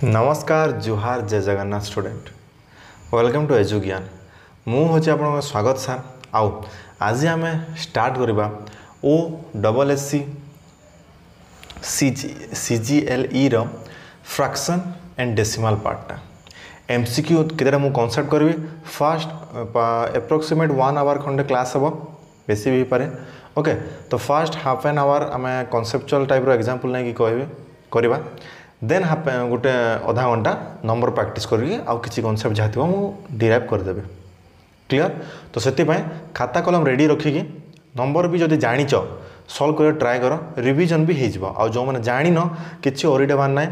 नमस्कार जुहार जय Jagannath student welcome to एजुज्ञान मु हूँ आप स्वागत सार आउ आज आम स्टार्ट करवा O double S C G L E रो फ्रैक्शन एंड डेसिमल पार्टा एमसीक्यू केतेटा मु कॉन्सेप्ट करी फास्ट एप्रोक्सीमेट 1 आवर खंडे क्लास हम बेसी भी पारे ओके तो फास्ट हाफ एन आवर आम कॉन्सेप्चुअल टाइप रो एग्जांपल नहीं कि करवा देन गोटे अधा घंटा नंबर प्रैक्टिस करी आउ किसी कॉन्सेप्ट जहाँ थी मुझे डिराइव करदेवे क्लियर तो से खाता कलम रेडी रखिकी नंबर भी जदि जाच सल्व कर ट्राए कर रिविजन भी हो जो मैंने जान कि ओरिडेबार ना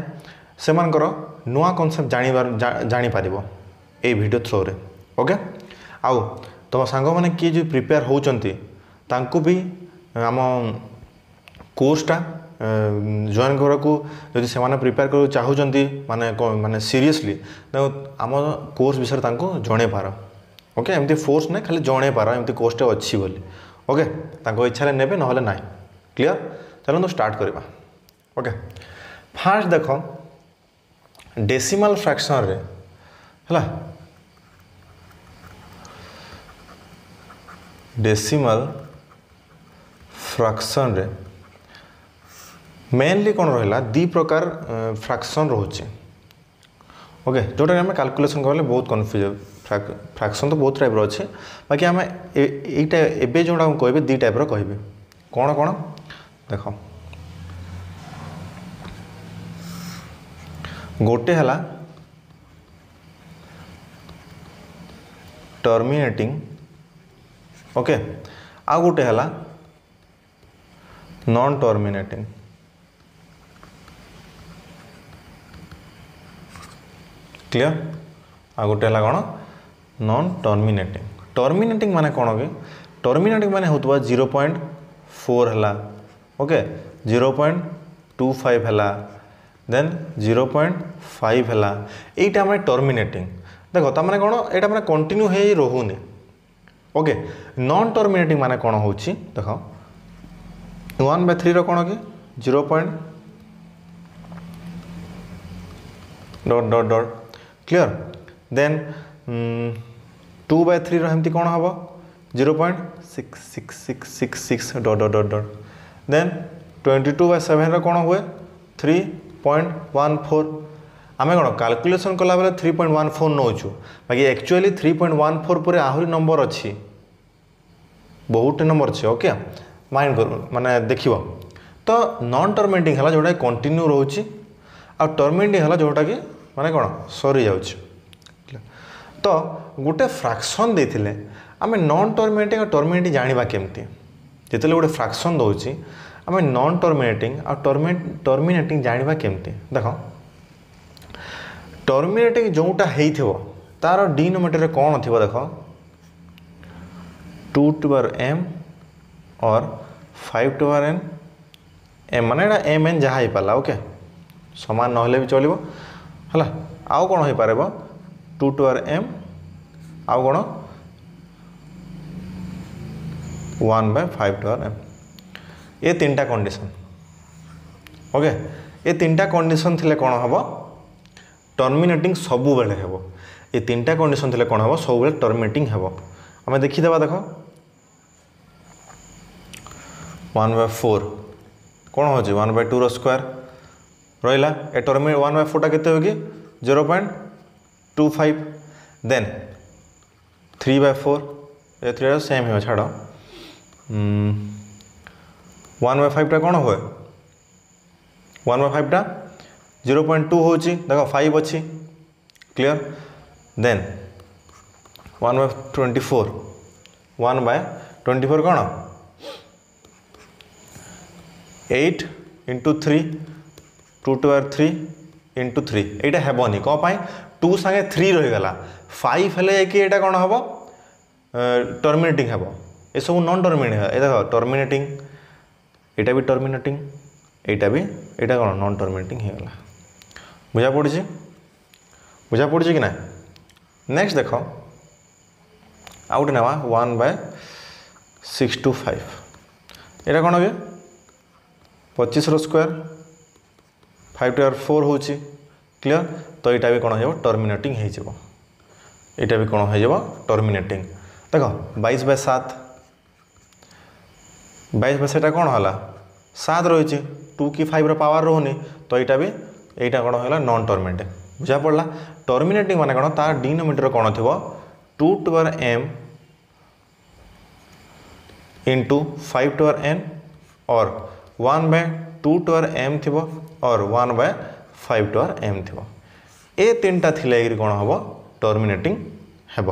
से नुआ कॉन्सेप्ट जापर ये वीडियो थ्रो रे ओके आउ तुम सांग मैंने किए जो प्रिपेयर होती भी आम कोर्सटा जॉइन करको जदि से प्रिपेयर कर चाहूँगी माने माने सीरियसली आम कोर्स विषय जड़े पार ओके एमती फोर्स ना खाली जड़े पार एमती कोर्सटे अच्छी बोली ओके इच्छा ने ना ना क्लियर चलो तो स्टार्ट करवा ओके फास्ट देख डेसिमल फ्रैक्शन रे है डेसिमल फ्रैक्शन रे मेनली कौन रहा दी प्रकार फ्रैक्शन रोचे ओके जोटा आम कैलकुलेशन करें बहुत कन्फ्यूज फ्रैक्शन तो बहुत टाइप अच्छे बाकी आम ये जोड़ा कहे दी टाइप कहे कौन कौन देख गोटे है टर्मिनेटिंग ओके आ गोटे है नॉन टर्मिनेटिंग क्लियर आ गोटे है कौन नॉन टर्मिनेटिंग माने कौन कि टर्मिनेटिंग माने होतबा 0.4 है ओके 0.25 है देन 0.5 है यहीटा मैं टर्मिनेटिंग देख तार कौन यहाँ मैंने कंटिन्यू हो रोनी ओके नॉन टर्मिनेटिंग माने कौन हो देख 1/3 कौन कि 0. Dot dot dot clear then 2/3 रही कौन हम 0.6666 dot dot dot dot then 22/7 कौन हुए 3.14 आम कौन कैलकुलेशन कला बेले 3.14 नौचु बाकी एक्चुअली 3.14 पर आहरी नंबर अच्छी बहुत नंबर अच्छे ओके माइंड कर माने देख तो नॉन टर्मिनेटिंग है जोटा कंटिन्यू रोचे आ टर्मिनेटिंग है जोटा कि माने कौन सरी जाउछ तो गोटे फ्रैक्शन देथिले आमे नॉन टर्मिनेटिंग और टर्मिनेटिंग जानिबा केमती जेतेले गोटे फ्रैक्शन दउची आमे नॉन टर्मिनेटिंग और टर्मिनेटिंग जानिबा केमती देखो टर्मिनेटिंग जोटा हेइथिबो तार डिनोमिनेटर कौन थिबो देखो 2 to the m और 5 to the n m माने एटा m n जहाँ पाला ओके समान नहले भी चलिबो हला आउ कौन हो पारे 2 to the m आउ कौन 1/5 to the m ये तीनटा कंडीशन ओके ये तीनटा कंडीशन थिले कौन हम टर्मिनेटिंग सबु बेले हेबो ये तीनटा कंडीशन थिले कौन हम सब बेले टर्मिनेटिंग हेबो हमें देखि देबा देखो 1/4 कौन हो 1/2 रो स्क्वायर रहा ए टर्मिनेट 1/4 टा केते होगी 0.25 देन 3/4 ये 3 सेम हो छाड़ 1/5 टा कौन हुए 1/5 टा 0.2 हो देखो 5 अच्छी क्लियर देन 1/24 1/24 कौन 8 into 3 2 to the 3 into 3 यहाँ हेबनी कौन पाई 2 सागे 3 रहीगला 5 हेले कि यहाँ कौन हम टर्मिनेटिंग हे ये सब नॉन टर्मिनेटिंग है देख टर्मिनेटिंग यहाँ भी टर्मिनेटिंग यहाँ भी यहाँ कौन नॉन टर्मिनेटिंग होगा बुझा पड़ी कि ना नेक्स्ट देख आउ गए ना 1/625 यहाँ कौन कि 25 रो स्क्वायर 5 to the 4 हो क्लियर तो यहाँ भी कौन हो टर्मिनेटिंग हो यहाँ भी कौन हो टर्मिनेटिंग देख 22/7 22/7 कौन है 7 रही 2 कि 5 पावर रोनी तो यहाँ कौन है नॉन टर्मिनेटिंग बुझा पड़ा टर्मिनेटिंग माने कौन तार डिनोमिनेटर कौन थी 2 to the power m into 5 to the power n और 1/2 to the power m थी और 1/5 to the power m थी ए तीनटा थिले कौन हम टर्मिनेटिंग हेब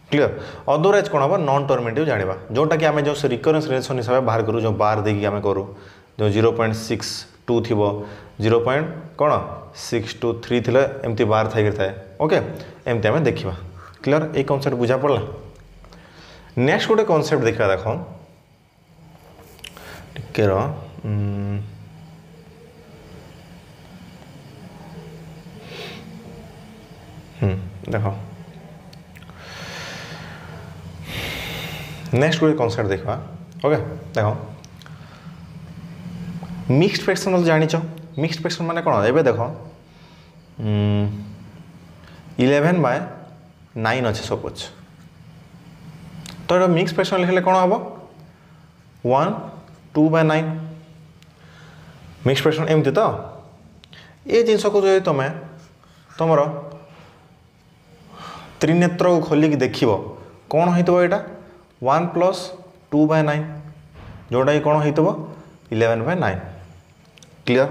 क्लियर अदरवाइज कौन हम नॉन टर्मिनेटिव जाना जोटा कि आम जो रिकरेन्स रिलेशन हिसाब से बाहर करूँ जो बार देकी आम करूँ जो 0.62 थी 0.623 थी एमती बार थी थाए ओके एमती आम देखा क्लियर ये कॉन्सेप्ट बुझा पड़ा नेक्स्ट गोटे कॉन्सेप्ट देखा देख टिके देख नेक्स्ट गोटे कॉन्सेप्ट देखा ओके देख मिक्स्ड फ्रैक्शन जानिच मिक्स्ड फ्रैक्शन माने कौन ए देख 11/9 अच्छे सपोज तो ये मिक्स फ्रैक्शन लिखले कौन हम 1/2/9 मिक्स फ्रैक्शन एमती तो ये जिनस को जो तुम तुम त्रिनेत्र को खोलिक देख कौन हो यहाँ 1+2/9 जोटा कि कौन हो 11/9 क्लियर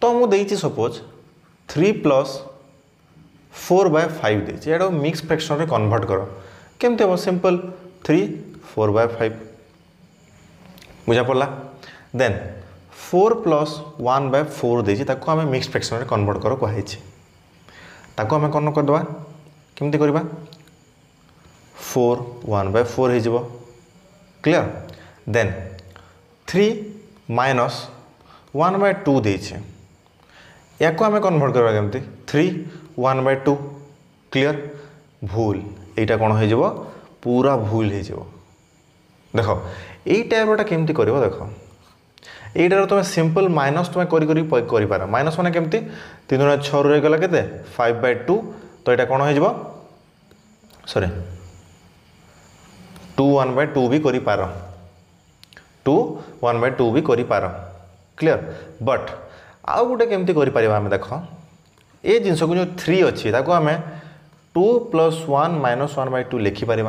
तो मुझे सपोज 3+4/5 देती है मिक्स फ्रैक्शन रे कन्वर्ट कर केमती हम सिंपल 3/4/5 बुझा पड़ा देन 4+1/4 देती आम मिक्स फ्रैक्शन रे कन्वर्ट कर कहुई ताको आम कौन करदे केमती करवा 4/1/4 हो क्लियर देन 3-1/2 देती या आम कन्वर्ट करवा केमती 3/1/2 क्लियर भूल यहाँ कौन हो पूरा भूल हो देख यही टाइप केमती कर देख यहीटार तुम सिंपल माइनस तुम कर माइनस मैंने केमती 3×6 रहीगला के 5/2 तो यहाँ कौन हो सॉरी 2/1/2 भी कर 2/1/2 भी कर क्लियर बट आउ गोटे केमती कर देख ये जिनस को जो 3 अच्छी आम 2+1-1/2 लिखिपर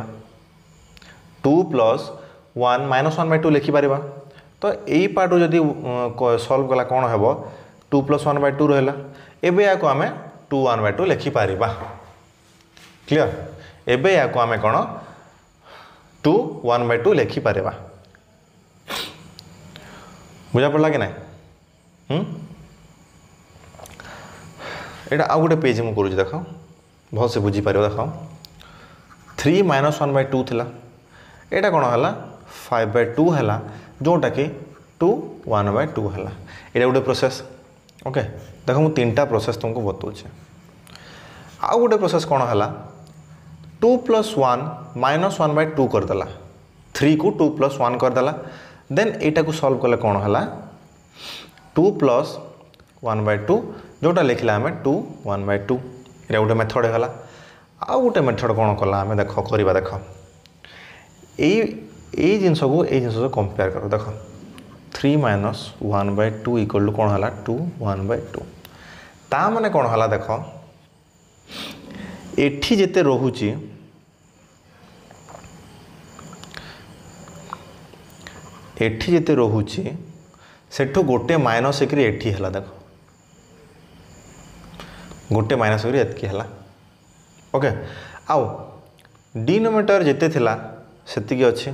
2+1-1/2 लिखिपर तो यही पार्ट जदि सॉल्व कला कौन हम 2+1/2 रहा एवं या आम 2/1/2 लिखिपर क्लियर एवं या आम कौन 2/1/2 लिखिपर बुझा पड़ा कि ना यहाँ आउ गोटे पेज मुझे देख भल से बुझीपर देख 3-1/2 थिला यहाँ कौन है 5/2 है जोटा कि 2/1/2 है यहाँ गोटे प्रोसेस ओके देख मुझे 3टा प्रोसेस तुमको बताऊे आउ गोटे प्रोसेस कौन है 2+1-1/2 करदेला 3 को 2+1 करदेला देन यहाँ को सॉल्व कले कौन है 2+1/2 जोटा लिखला आम 2/1/2 ये गोटे मेथड है आउ गोटे मेथड कौन कला आम देख करवा देख यही जिनस को कंपेयर कर देख 3-1/2 इक्वल टू कौन है 2/1/2 ता माने कौन है देख एठी जेते रोहुची एठी जेते रोहुची सेठू गोटे माइनस एक एठी है देख गोटे माइनस एतकी है ओके आउ डिनोमिनेटर जेते थिला सेतिकी अच्छे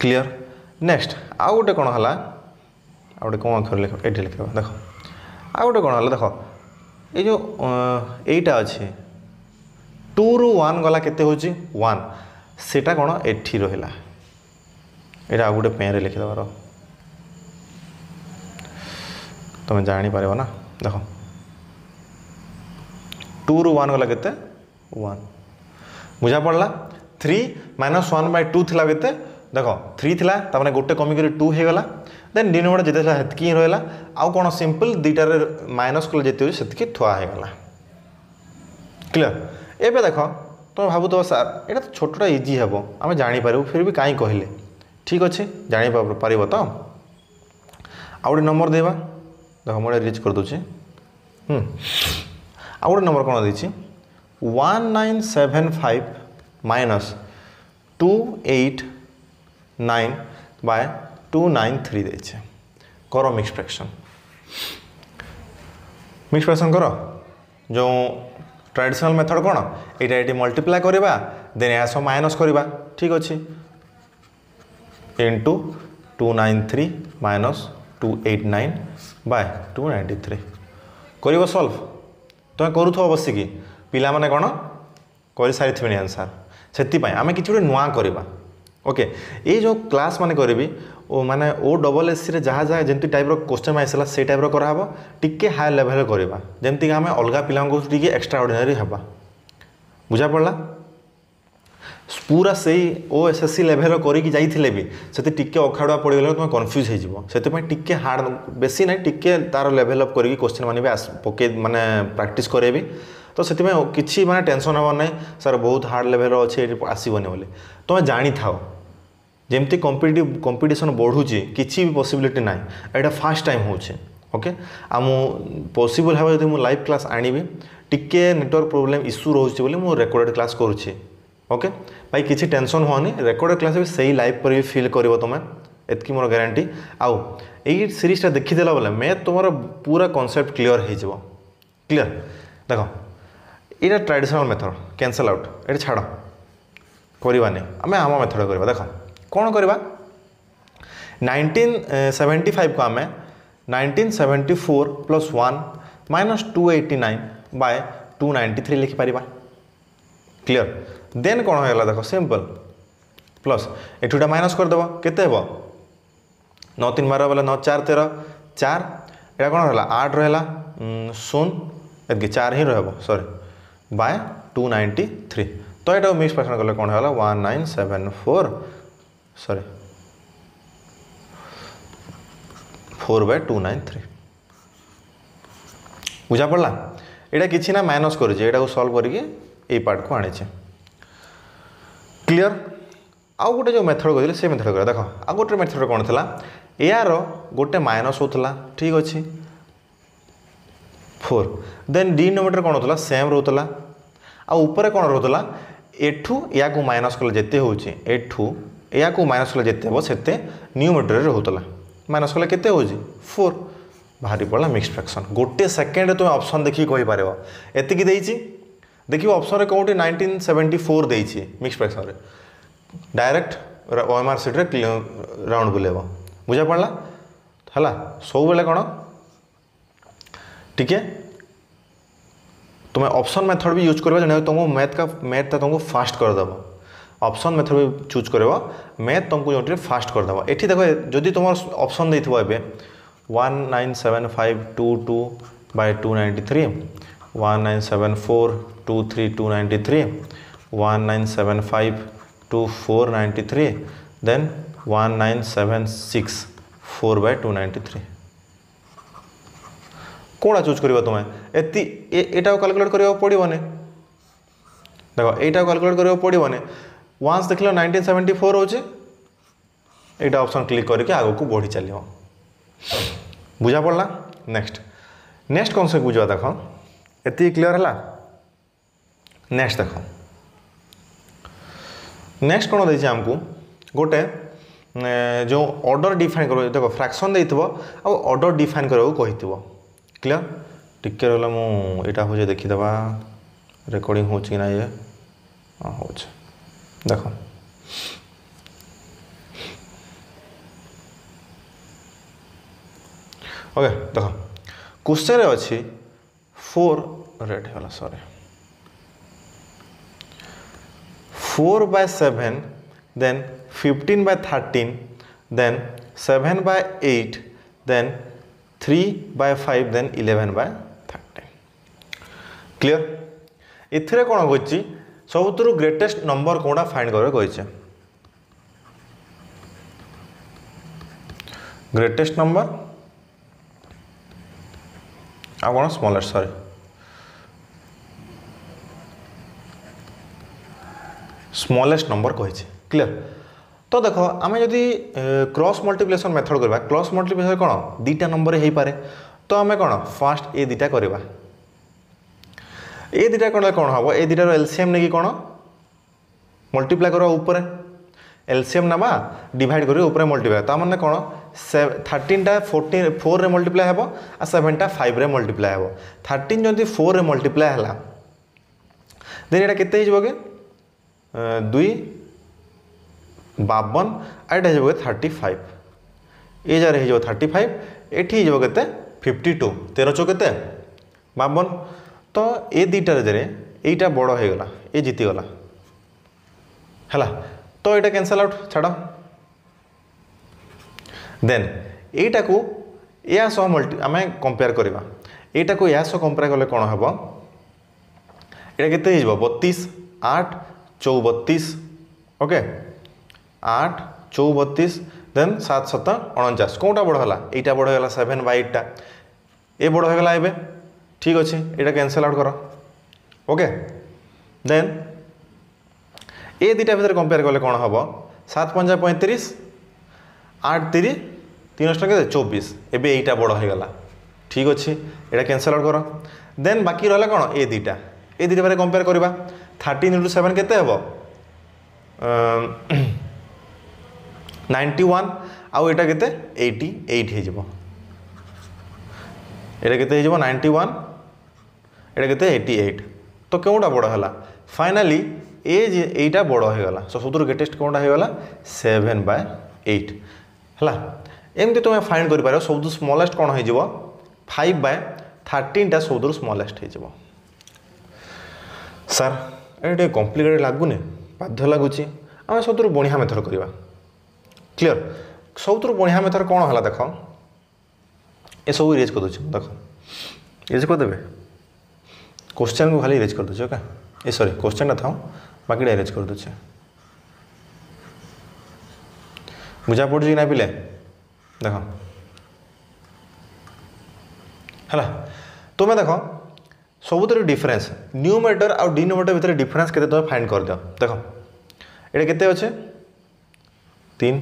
क्लियर नेक्स्ट आउ गोटे कौन है आउ गोटे कौन अक्षर लिख ये लिख देख आउ गोटे कौन है देख ये जो यहीटा अच्छे 2-1 गला केते होची 1 सेटा कौन एठी रहिला ये आउ गोटे पेन रे लिखिदेबार तुम जापर ना देख 2-1 गला केते 1 बुझा पड़ा 3-1/2 थिला केते देख 3 थिला ताने गोटे कमिक 2 हो गला देन डिनोमिनेटर जिते हेतकी ही रहा आउ कौन सिंपल दुईटार माइनस कले जिते से थुआ होगा क्लियर एबे देख तुम भावुथ सार यहाँ तो छोटा इजी हे आम जापर फिर भी कहीं कहले ठीक अच्छे जापर तो आउ गए नंबर देवा देख मुझे रिच कर दूचे आउ गए नंबर कौन देती 1975 माइनस 289 बाय 293 देचे करो मिक्स फ्रैक्शन करो जो ट्रेडिशनल मेथड कौन यहाँ ये मल्टीप्लाई करवा देन यह सब माइनस करवा ठीक अच्छे इंटू 293 माइनस 289 बाय 293 कर सल्व तुम करूथ बसिकी पिला माने कौन कर सारी आंसर से आम कि नुआ करवा ओके ये जो क्लास माने करी ओ माने ओ डबल एस सी जहाँ जहाँ जमी टाइप क्वेश्चन आसला से टाइप कराब टिके हाई लेवल करवा जमती आम अलग पिला एक्स्ट्रा ऑर्डिनरी हवा बुझा पड़ा पूरा से O S S C level करके जाइए भी से टिके अखाड़ुआ पड़गले तुम कन्फ्यूज हो टिके हार्ड बेसी ना टिके तार लेवल अप करके क्वेश्चन मैंने भी पके माने प्रैक्टिस करेबी तो से किसी माने टेंशन हबार ना सर बहुत हार्ड लेवल अच्छे आसबनी बोले तुम जानी था जमती कंपिटिशन बढ़ुची किसी भी पॉसिबिलिटी ना यहाँ फास्ट टाइम होचे ओके आ पॉसिबल है जब मुझे लाइव क्लास आनिबी टिके नेटवर्क प्रोब्लेम इश्यू रोचे बोली मुझे रेकर्डेड क्लास करुच्छे ओके भाई किसी टेंशन होनी रेकर्डेड क्लास भी सही लाइव पर भी फिल कर तुम्हें एतकी मोर गारंटी आउ यही सीरीजटा देखीदेला बोले मैथ तुम पूरा कॉन्सेप्ट क्लीयर हो क्लीयर देख यहाँ ट्रेडिशनल मेथड कैंसल आउट ये छाड़ करवानी आम आम मेथड करवा देख कौन करवा 1975 को आम 1974 प्लस 1 माइनस 289 बाय 293 लिखिपर क्लीयर देन कौन होगा देख सिंपल प्लस एठूटा माइनस करदेव केते हेबो 9 3 12 बोले 9 4 13 4 यहाँ कौन रहा 8 रहा 0 एतकी 4 ही रहा सॉरी बाय 293 तो यहाँ मिक्स फ्रैक्शन कले कौन है 1974 सॉरी 4 बाय 293 बुझा पड़ा यहाँ किसी ना माइनस कर सल्व करके पार्ट को आनी क्लीयर आउ गोटे जो मेथड कहते से मेथड कर देख आ गोटे मेथड कौन था यार गोटे माइनस होता ठीक अच्छे 4 देन डिनोमिनेटर कौन होता सेम रोला आउपर कौन रोला एठू या को माइनस कले जिते होची एठू या को माइनस कले जिते हे से न्यूमिनेटर रोला माइनस कले केते होची 4 बाहरी पड़ा मिक्स फ्रैक्शन गोटे सेकेंड तुम ऑप्शन देखिए कहीपर एतिकी देइछि देखिए ऑप्शन कौटी 1974 देइछि mix fraction direct OMR sheet रे राउंड बुलेब बुझा पड़ा है सब बेले कौन टिके तुम्हें ऑप्शन मेथड भी यूज करवा जने तुमको मैथ तुमको फास्ट करदेव ऑप्शन मेथड भी चूज कर मैथ तुमको जो फास्ट करदेव ये देख जदि तुम ऑप्शन दे 197522 बाय 293 197423 293 19752493 देन 1976 4 बाय 293 कौन चूज कर तुम्हें एटा कैलकुलेट करा पड़ोनी देख यहाँ कैलकुलेट करा पड़ोनी वंस देख 1974 होचे यहाँ ऑप्शन क्लिक करके आग को बढ़ी चलो बुझा पड़ा नेक्स्ट कॉन्सेप्ट बुझा देख ये क्लीयर है नेक्स्ट देख नेक्स्ट कौन देती आमको गोटे जो ऑर्डर डिफाइन कर देख फ्रैक्शन देव ऑर्डर डिफाइन करने को क्लियर टिके रहा मुझा हूँ देखीदे रेकर्डिंग हो ना ये हाँ हो देख ओके देख क्वेश्चन अच्छी 4 रेड है sorry 4 by 7 then 15 by 13 then 7 by 8 then 3 by 5 then 11 by 13 clear इथे कौन कही सबुठ ग्रेटेस्ट नंबर कौटा फाइंड कर ग्रेटेस्ट नंबर आ कौन स्मॉलेस्ट सॉरी स्मॉलेस्ट नंबर कही क्लियर। तो देख आम जदि क्रॉस मल्टीप्लिकेशन मेथड करवा क्रॉस मल्टीप्लिकेशन कौन दीटा नंबर हो पारे तो आम कौन फास्ट ए दीटा करवा ए दीटा कौन हम ए दीटार एलसीएम नहीं कौन मल्टीप्लाई करवा ऊपर एलसीएम नवा डिवाइड कर ऊपर मल्टीप्लाई ता माने कौन 13टा 4 रे मल्टीप्लाई हेबो आ 7टा 5 रे मल्टीप्लाई हेबो 13 जदि 4 रे मल्टीप्लाई हला देन एटा केते हिजबो के 2 52 एटा हिजबो 35 ए जार हिजबो 35 एठी हिजबो केते 52 13 चौ केते 52 तो ए दीटार जरे एटा बड़ हो गला ए जीती गला हला तो ये कैंसल आउट छाड़ देन यटा को या सह मल्टी आम कंपेयर करवा यटा को या सह कंपेयर कले कौन हम ये केते 32 8 34 ओके 8 34 देन 7 7 49 कौटा बड़ है यहाँ बड़ होगा 7/8 टा ए बड़ होगा ए ठीक अच्छे यहाँ कैंसल आउट कर ओके देन ए दीटा भर कंपेयर कले कौन हम 7 5 35 8 3 3 के 24 एबे एटा बड़ होगा ठीक अच्छे यहाँ कैंसल आउट कर देन बाकी रहा कौन ए दीटा भर कंपेयर करवा 13 × 7 केते हम 91 आउ एटा केते 88 हो एटा केते हो 91 एटा केते 88 तो कौटा बड़ है फाइनाली एटा बड़ होगा सो सब ग्रेटेस्ट कौटा होगा 7/8 है एमती तुम फाइंड कर सब स्मॉलेस्ट कौन हो 5/13 टा सब स्मॉलेस्ट हो सर ये कॉम्प्लिकेटेड लगुनि बाध्य लगुच आम सब बढ़िया मेथड करवा क्लियर सब बढ़िया मेथड कौन है देख ये सब इरेज कर दूँ देख इरेज करदे क्वेश्चन को खाली इरेज कर दूँ ओके ये सॉरी क्वेश्चन था बाकी इरेज कर दूचे बुझा पड़ी ना पिले देख है तुम देख सब डिफरेंस न्यूमरेटर और डिनोमिनेटर भितर डिफरेंस केते तुम फाइंड कर दियो देख ये केते अच्छे 3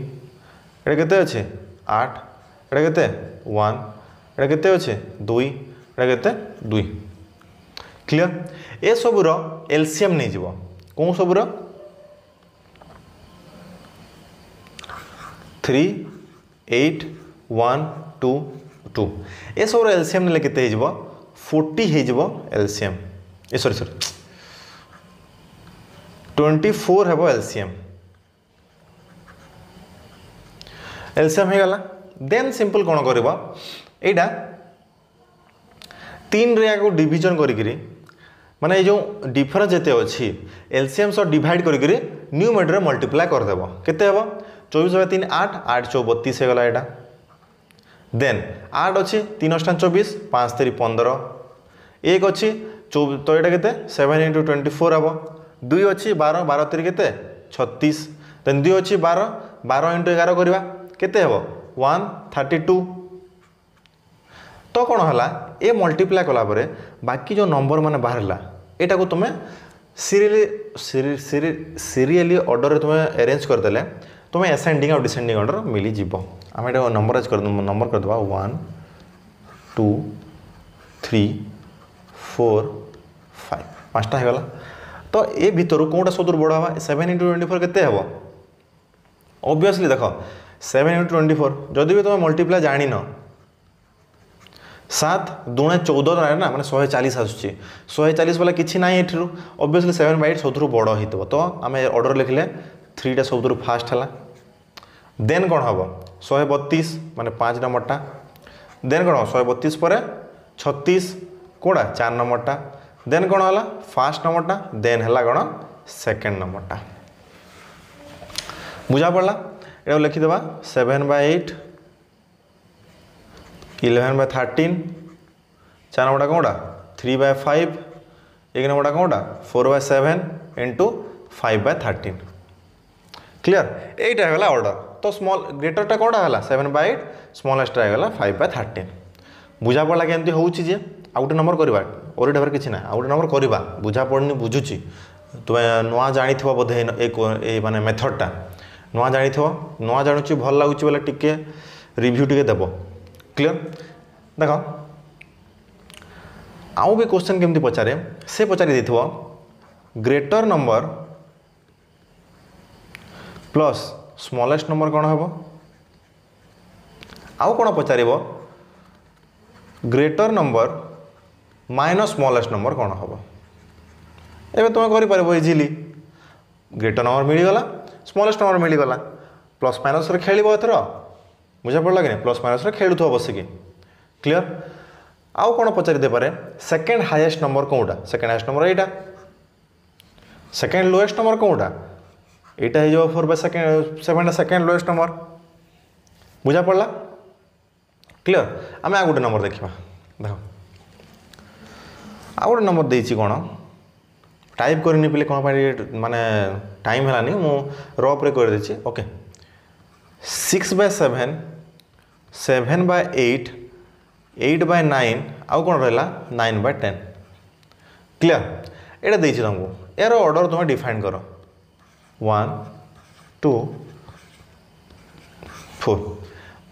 ये केते अच्छे 8 ये केते 1 ये केते अच्छे 2 ये केते 2 क्लियर ए सबूर एलसीएम नहीं जीव कौन सबूर 3 8 1 2 2 ए सबूर एलसीएम ने केते 40 हो एलसीएम ए सॉरी 24 है एलसीएम एलसीएम हो गला देन सिंपल कौन कर यहाँ 3 रे को डिविजन करी माने जो डिफरेंस जिते अच्छी एलसीएम सह डिवाइड करी न्यूमरेटर मल्टीप्लाई करदेव केते हम 24/3 8 8 चौ 32 हो गला यहाँ देन 8 अच्छी 3 8 24 5 3 15 1 अच्छी तो यहाँ के 7 × 24 हम 2 अच्छी 12 12 3 के 36 देन 2 अच्छी 12 12 × 11 करवा केते हम 132 तो कौन है ये मल्टीप्लाई कला बाकी जो नंबर माने बाहरला एटा को तुम्हें सीरियली ऑर्डर रे तुम्हें अरेंज करदेले तुम्हें असेंडिंग और डिसेंडिंग ऑर्डर मिली जीव आम ये नंबर नंबर करदे 1 2 3 4 5 5टा होगा तो ये भितर कौटा सब बड़ हवा 7 × 24 केते हम ऑब्वियसली देख 7 × 24 जदि भी तुम मल्टीप्लाई जान 7 दूणे 14 ना मैंने 140 आसूँ 140 वाला किसी ना ये ऑब्वियसली 7/8 सब बड़ हो तो आम ऑर्डर लिखले 3टा सब फास्ट है देन कौन हम 132 माने 5 नंबरटा देन कौन 132 पर 36 कौड़ा 4 नंबरटा देन कौन है फास्ट नंबरटा देन है कौन सेकेंड नंबरटा बुझा पड़ा ये लिखिदेवा 7/8 11/13 4 नंबरटा कौटा 3/5 1 नंबरटा कौटा 4/7 × 5/13 क्लियर यहीटा है ऑर्डर तो स्मॉल ग्रेटरटा कौटा है 7/8 स्मॉलेस्ट आगला 5/13 बुझा पड़ा केमती होउछि जे आ गोटे नंबर करवा ओरिट हेबार किछि ना आ गोटे नंबर करवा बुझा पड़नी बुझुछि तुम्हें नुआ जानी बोधे ए माने मेथडटा नुआ जानी नुआ जानूँ भल लगुच बोले टिके रिव्यू टिके देव क्लियर देख आउ भी क्वेश्चन केमती पचारे से पचारि देथिबो greater number plus smallest number कौन हम आउ कौन पचार greater number minus smallest number कौन हम एवं तुम कर इजिली ग्रेटर नंबर मिलगला स्मॉलेस्ट नंबर मिलगला प्लस माइनस खेल एथर बुझा पड़ा कि प्लस माइनस खेलुथ बसिकी क्लियर आउ कौन पचारि दे पारे सेकेंड हाईएस्ट नंबर कौटा सेकेंड हाईएस्ट नंबर यहाँ सेकेंड लोएस्ट नंबर कौटा यहाँ हो 4/7 सेकेंड लोएस्ट नंबर बुझा पड़ा क्लियर आम आ गोटे नंबर देखा देख आ गोटे नंबर देती कौन टाइप करनी पे कौन माने टाइम है मु रफ्रे कर देछि ओके 6/7 7/8 8/9 आउ कौन रहा 9/10 क्लियर यहाँ देती तुमको यार ऑर्डर तुम्हें डिफाइन कर 1 2 4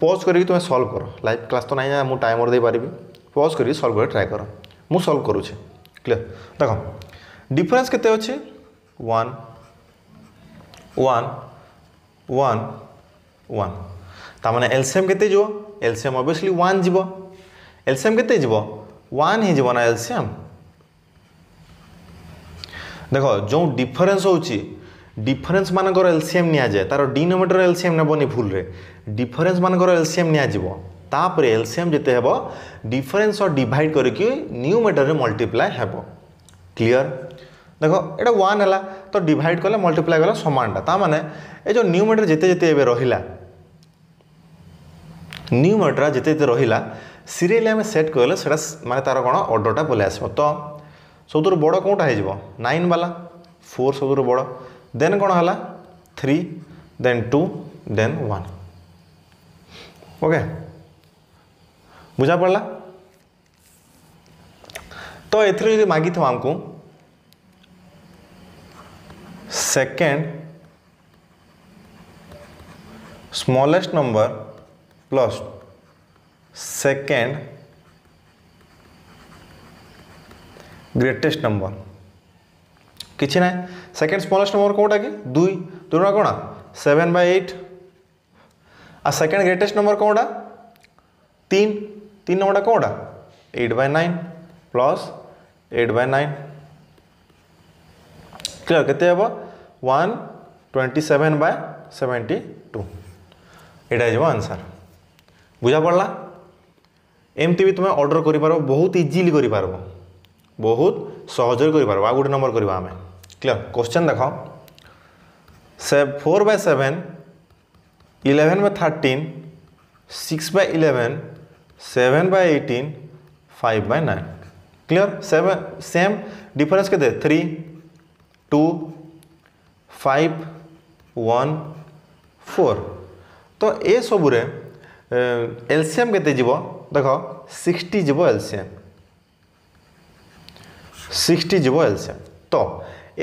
पॉज करके तुम्हें सॉल्व कर लाइव क्लास तो नहीं मुझे टाइमर दे पारि पॉज करके सॉल्व कर ट्राई कर मु सॉल्व करुच्छे क्लियर देख डिफरेंस केते अच्छे 1 1 1 1 तामाने एलसीएम केते जो एलसीएम ऑब्वियसली 1 जीवो एलसीएम केते जीवो 1 ही जीवो ना एलसीएम देखो जो डिफरेंस होची डिफरेंस मानकर एलसीएम निया जाए तार डिनोमिनेटर एलसीएम नेबनी भूल रे डिफरेंस मानकर एलसीएम निया जीवो तापर एलसीएम जेते हेबो डिफरेंस और डिवाइड करके न्यूमेटर रे मल्टीप्लाई हेबो क्लियर देखो एटा 1 हैला तो डिवाइड कले मल्टीप्लाई कले समानटा ता माने ए जो न्यूमेटर जेते जेते एबे रहिला न्यूमेटर जेते जेते रहिला सीरियली हम सेट करले सेटा माने तार कोन ऑर्डरटा बोले आसबो तो सबुतर बड़ कोटा हे जीवो 9 वाला 4 सबुतर बड़ देन कौन है 3 देन 2 देन 1 ओके बुझा पड़ा तो एथरे मागी था हमको second smallest number plus second greatest number किसी ना सेकेंड स्मॉलेस्ट नंबर कौटा कि 2 2 कौन 7/8 आ सेकेंड ग्रेटेस्ट नंबर कौटा 3 3 नंबर कौटा 8/9 प्लस 8/9 क्लियर केते हेबो 127/72 एटा जो आंसर बुझा पड़ला एमती भी तुम्हें ऑर्डर कर पारो बहुत इजीली कर पारो बहुत सहज कर पारो आ गोटे नंबर करवा आमे क्लियर क्वेश्चन देखो 4/7 11/13 6/11 7/18 5/9 क्लियर 7 सेम डिफरेंस के 3 2 5 1 4 तो ए सबुरे एलसीएम केते जीवो देखो 60 जीवो एलसीएम 60 जीवो एलसीएम तो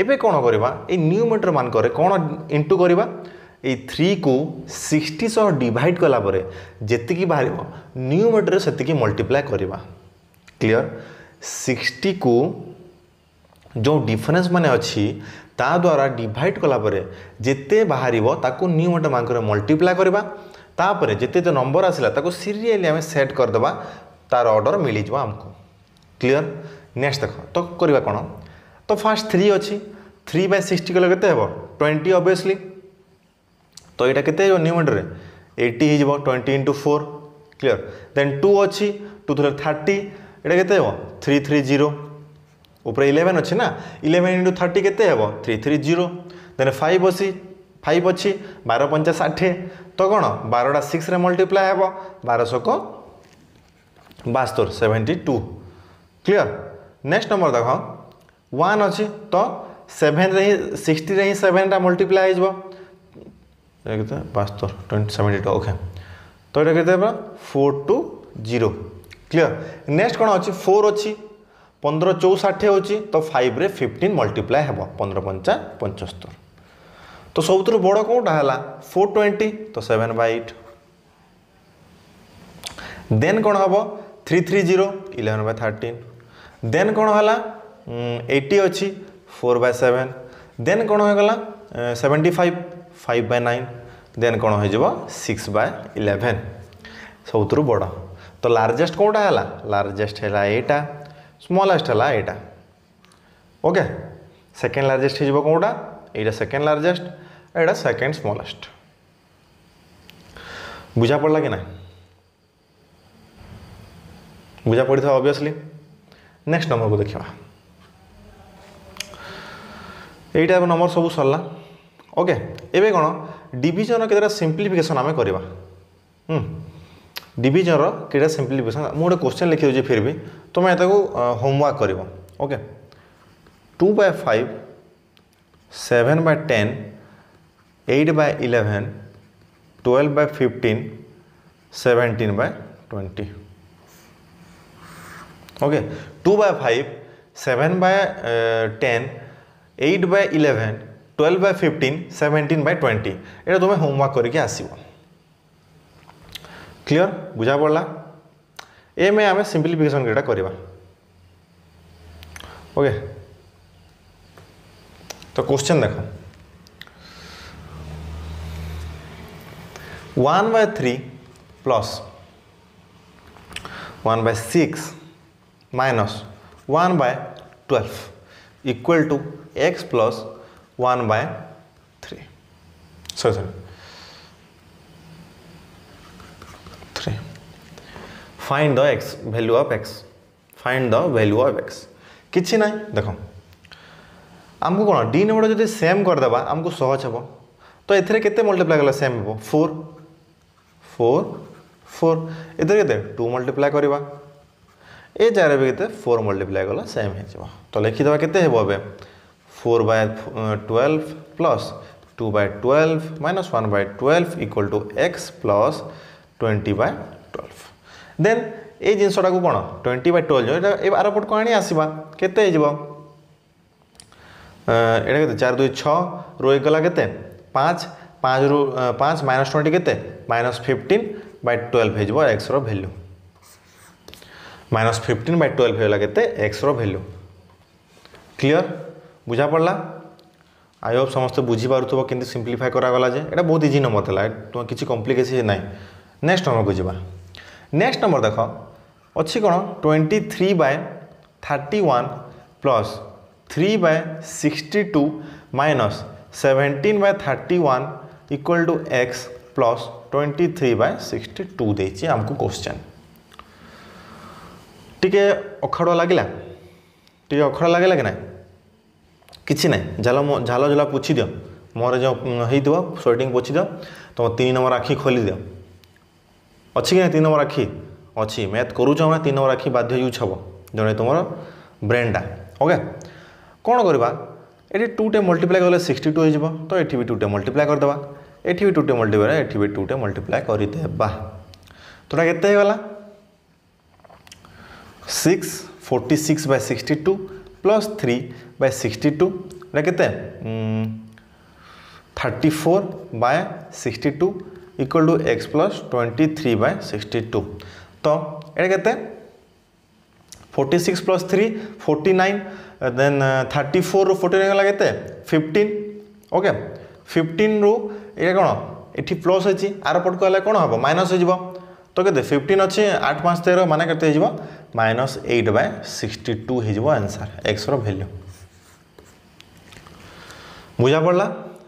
एबे कौन करवा ए न्यूमेटर मान करे कौन इंटू करवा ए 3 को 60 सह डिवाइड कला परे जेतिकी बाहर न्यूमेटर सेतिकी मल्टीप्लाई करवा क्लियर 60 को जो डिफरेंस माने अच्छी ता द्वारा डिवाइड कला परे जेते बाहर ताको न्यूमेटर मान करे मल्टीप्लाई करवा तापरे जेते जो नंबर आसला ताको सीरियली हमें सेट कर देबा तार ऑर्डर मिली जवा हमको क्लियर नेक्स्ट देखो तो करवा कौन तो फास्ट 3 अच्छी 3/60 कले केते हेबो 20 ऑब्वियसली तो यहाँ केते न्यूमेटर 80 हो 20 × 4 क्लियर देन 2 अच्छी 2 × 30 यहाँ केते हेबो 330 ऊपर 11 अच्छी ना 11 × 30 केते हेबो 330 देन 5 अच्छी 12 × 5 60 तो कौन 12टा 6 रे मल्टीप्लाई हेबो 1200 को 72 72 क्लियर नेक्स्ट नंबर देखो 1 अच्छी तो 7 रे 60 रे 7टा मल्टीप्लाई हो 72 72 ओके। तो ये कहते 4 to 0 क्लियर। नेक्स्ट कौन अच्छी 4 अच्छी 15 64 होची तो 5 रे 15 मल्टीप्लाई हे 15 पंचा 75। तो सब बड़ कौटा है 420 तो 7/8। देन कौन हम 330 11/13। देन कौन है 80 अच्छी 4/7। देन कौन होगला 75 5/9। देन कौन हो 6/11 सब बड़। तो लार्जेस्ट कौटा है लार्जेस्ट है एटा स्मॉलेस्ट है एटा ओके। सेकेंड लार्जेस्ट हो कौटा यहाँ सेकेंड लार्जेस्ट एटा सेकेंड स्मॉलेस्ट। बुझा पड़ा कि ना बुझा पड़ी था ऑब्वियसली। नेक्स्ट नंबर को देखा यहीटा नंबर सब सरला ओके। एबे कौन डिविजन केतेटा सिंप्लिफिकेशन आम करवा डिविजन केटा सिंप्लिफिकेशन मुझे क्वेश्चन लिखी दूसरी फिर भी तुम्हें तो होमवर्क कर ओके। 2/5 7/10 8/11 12/15 17/20 ओके। 2/5 7/10 8/11 12/15 17/20 ये तुम्हें होमवर्क करके आसो क्लियर बुझा पड़ा। ए में आम सिंप्लिफिकेशन केटा करवा ओके। तो क्वेश्चन देखो 1/3 plus 1/6 minus 1/12 equal to x plus 1/3 sorry 3। Find the x value of x find the value of x किछि ना देखो आमको कौन डिनोमिनेटर जब सेम करदेबा आमको सहज हम। तो एथरे केते मल्टीप्लाई कला सेम हो 4 4 4 इधर केते 2 मल्टीप्लाई करवा ए जार भी केते 4 मल्टीप्लाई कला सेम हो। तो लिखिदेवा केते हेबो बे 4/12 plus 2/12 minus 1/12 equal to x plus 20/12। Then ये जिनसटा को कौन 20/12 जो ये आरपट को आनी आसवा केते हो ये 4 2 6 रो गला के 5 5 रु 5 माइनस 20 के माइनस 15/12 हो एक्स वैल्यू माइनस 15/12 होगा के एक्स वैल्यू क्लियर बुझा पड़ा। आई होप समस्ते बुझीपार कि सिंप्लीफाई करागला जे एटा बहुत इजी नंबर था तुम किसी कॉम्प्लिकेशन ना। नेक्स्ट नंबर को जावा। नेक्स्ट नंबर देख अच्छी कौन 23/31 plus 3/62 minus 17/31 equal to x plus 23/62 देछि आमको क्वेश्चन। टिके अखाड़ुआ लगिला टिके अखाड़ा लगे कि ना किसी ना झाल झाल झला पोछि दियो मोर जो हो स्वेटिंग पोछि दियो तुम 3 नंबर आखि खोली दियो अच्छी कि 3 नंबर आखि अच्छी मैथ करूच मैं 3 नंबर आखि बाध्य यूज हम जड़े तुम ब्रेनटा ओके। कौन करवा ये 2 टे मल्टीप्लाई कले 62 हो तो ये भी 2 टे मल्टीप्लाई करदे ये भी 2 टे मल्टीप्लाई ये भी 2 टे मल्टीप्लाई करदे तो ये गला 46/62 प्लस 3/62 के 34/62 इक्वल टू x प्लस 23/62 तो ये के 46 प्लस 3 49 देन 34 रू 49 गला के 15 ओके 15 रू ये कौन ये प्लस अच्छी आर पट को कौन हम माइनस हो तो के 15 अच्छे 8 5 13 मान के माइनस 8/62 हो आंसर एक्स वैल्यू बुझा पड़ा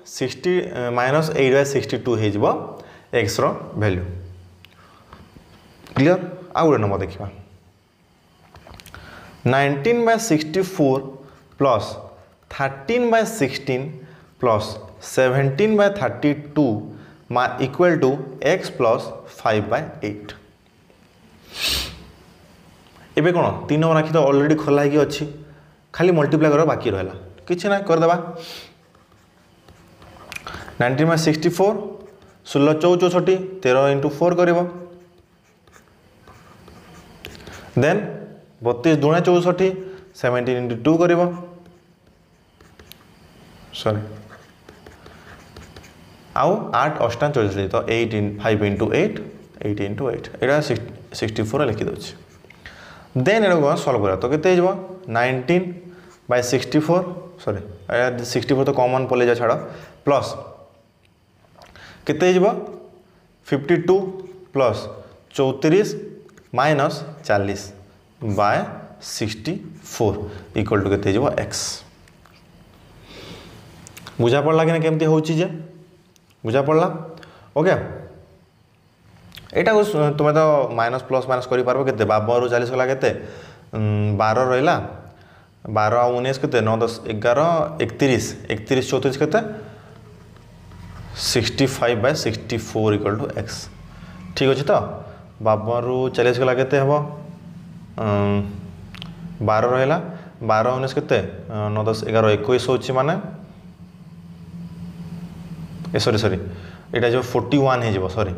60 माइनस 8/62 हो एक्स वैल्यू क्लियर। आउ गोटे नंबर देखा 19/64 plus 13/16 plus 17/32 equal to x plus 5/8 एबे कौन 3 नंबर आखि तो ऑलरेडी खोला ही अच्छी खाली मल्टीप्लाई कर बाकी रहा कि ना करदे 19/64 16 चौ 64 13 इंटू 4 कर देन 32 दूना 64 17 इंटू 2 कर सॉरी आउ 8 अष्टा 44 तो 5 इंटू 8 8 इंटू 8 यहाँ 64 लिखी दूँ देन ये सल्व करा तो केते 19 बाय 64 सॉरी 64 तो कॉमन पले जा छाड़ प्लस केते 52 plus 34 minus 40 by 64 equal to केते एक्स बुझा पड़ा कि केमती होची जे बुझा पड़ा ओके यहाँ तुम्हें तो माइनस प्लस माइनस कर पार्बो केते 52 रु 40 गला केते 12 रहा 12 आ 19 केते 9 10 11 31 31 34 केते 65 बाय 64 इक्वल टू एक्स ठीक अच्छे तो 52 रु 40 गला केते हबो 12 रहा 12 19 केते 9 10 11 21 होची माने सॉरी सॉरी यहाँ जो 41 हो सॉरी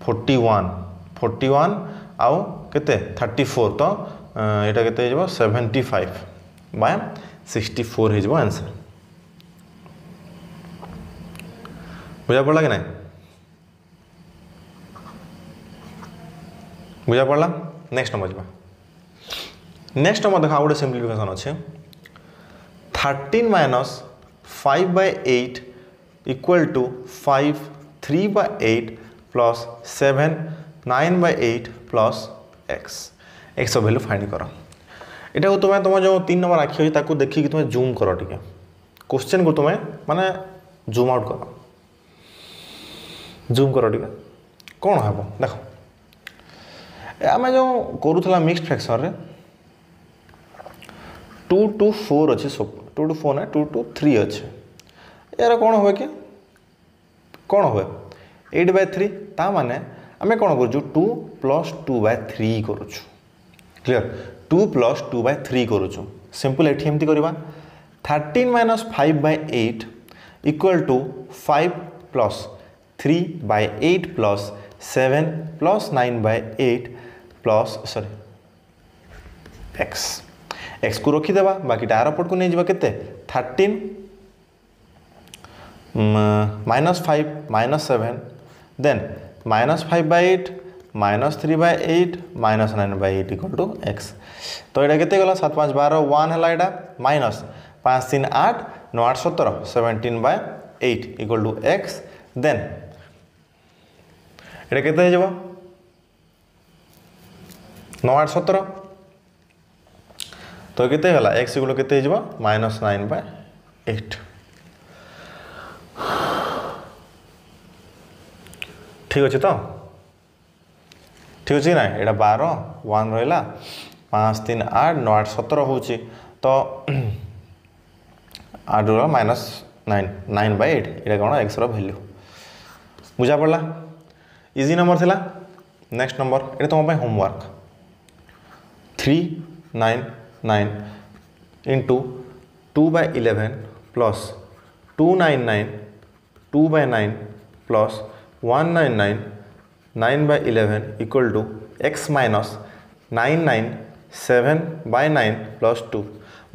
41 आउ केते 34 तो यहाँ केते 75 बाय 64 हो आंसर बुझा पड़ा कि नहीं बुझा पड़ा नेक्स्ट नंबर जा नेक्स्ट नंबर देखा गोटे सिंप्लिफिकेशन अच्छे 13 minus 5 by 8 equal to 5 3 by 8 plus 7 9 by 8 plus X X value find कर यहाँ तुम्हें तुम जो 3 नंबर आखि अच्छी देखिए तुम्हें जूम कर टे क्वेश्चन को तुम्हें माने जूम आउट कर जूम कर टे कौन हम देख आम जो करूला मिक्स फ्रैक्शन रे 2 to 4 अच्छे सब 2 to 4 ना 2 to 3 अच्छे यार कौन हुए कि कौन हुए 8 by 3 ता माने आम कौन कर 2 plus 2 by 3 करूँ क्लियर 2 plus 2 by 3 करूँ सिंपल ये एमती करवा 13 minus 5 by 8 equal to 5 plus 3 by 8 plus 7 plus 9 by 8 plus sorry x को रखीदेवा बाकी टार पट को नहीं जावा केते 13 minus 5 minus 7 then minus 5 by 8 minus 3 by 8 minus 9 by 8 equal to x तो यहाँ केते गला 7 5 12 1 है यहाँ minus 5 3 8 9 8 17 17 by 8 equal to x then यहाँ केते हो 9 8 17 तो केते गला x इक्वल केते हो माइनस 9 by 8 ठीक अच्छे तो ठीक अच्छे ना यहाँ 12 1 रहा 5 3 8 9 8 17 हो तो 8 रहा माइनस 9 9 by 8 यहाँ कौन एक्स वैल्यू बुझा पड़ा इजी नंबर थिला नेक्स्ट नंबर ये तुम homework 3 9 9 into 2 by 11 plus 299 2 by 9 plus 199 9 by 11 equal to x minus 997 by 9 plus 2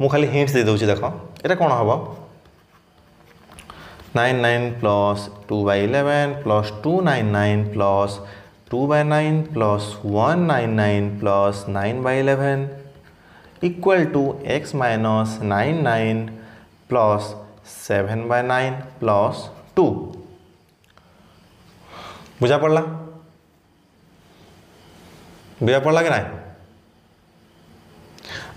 मु खाली हिंट्स दे दूँ देख ये कौन हम 99 plus 2 by 11 plus 299 plus 2 by 9 plus 199 plus 9 by 11 equal to x minus 99 plus 7 by 9 plus 2 बुझा पड़ा बुझा पड़ा कि ना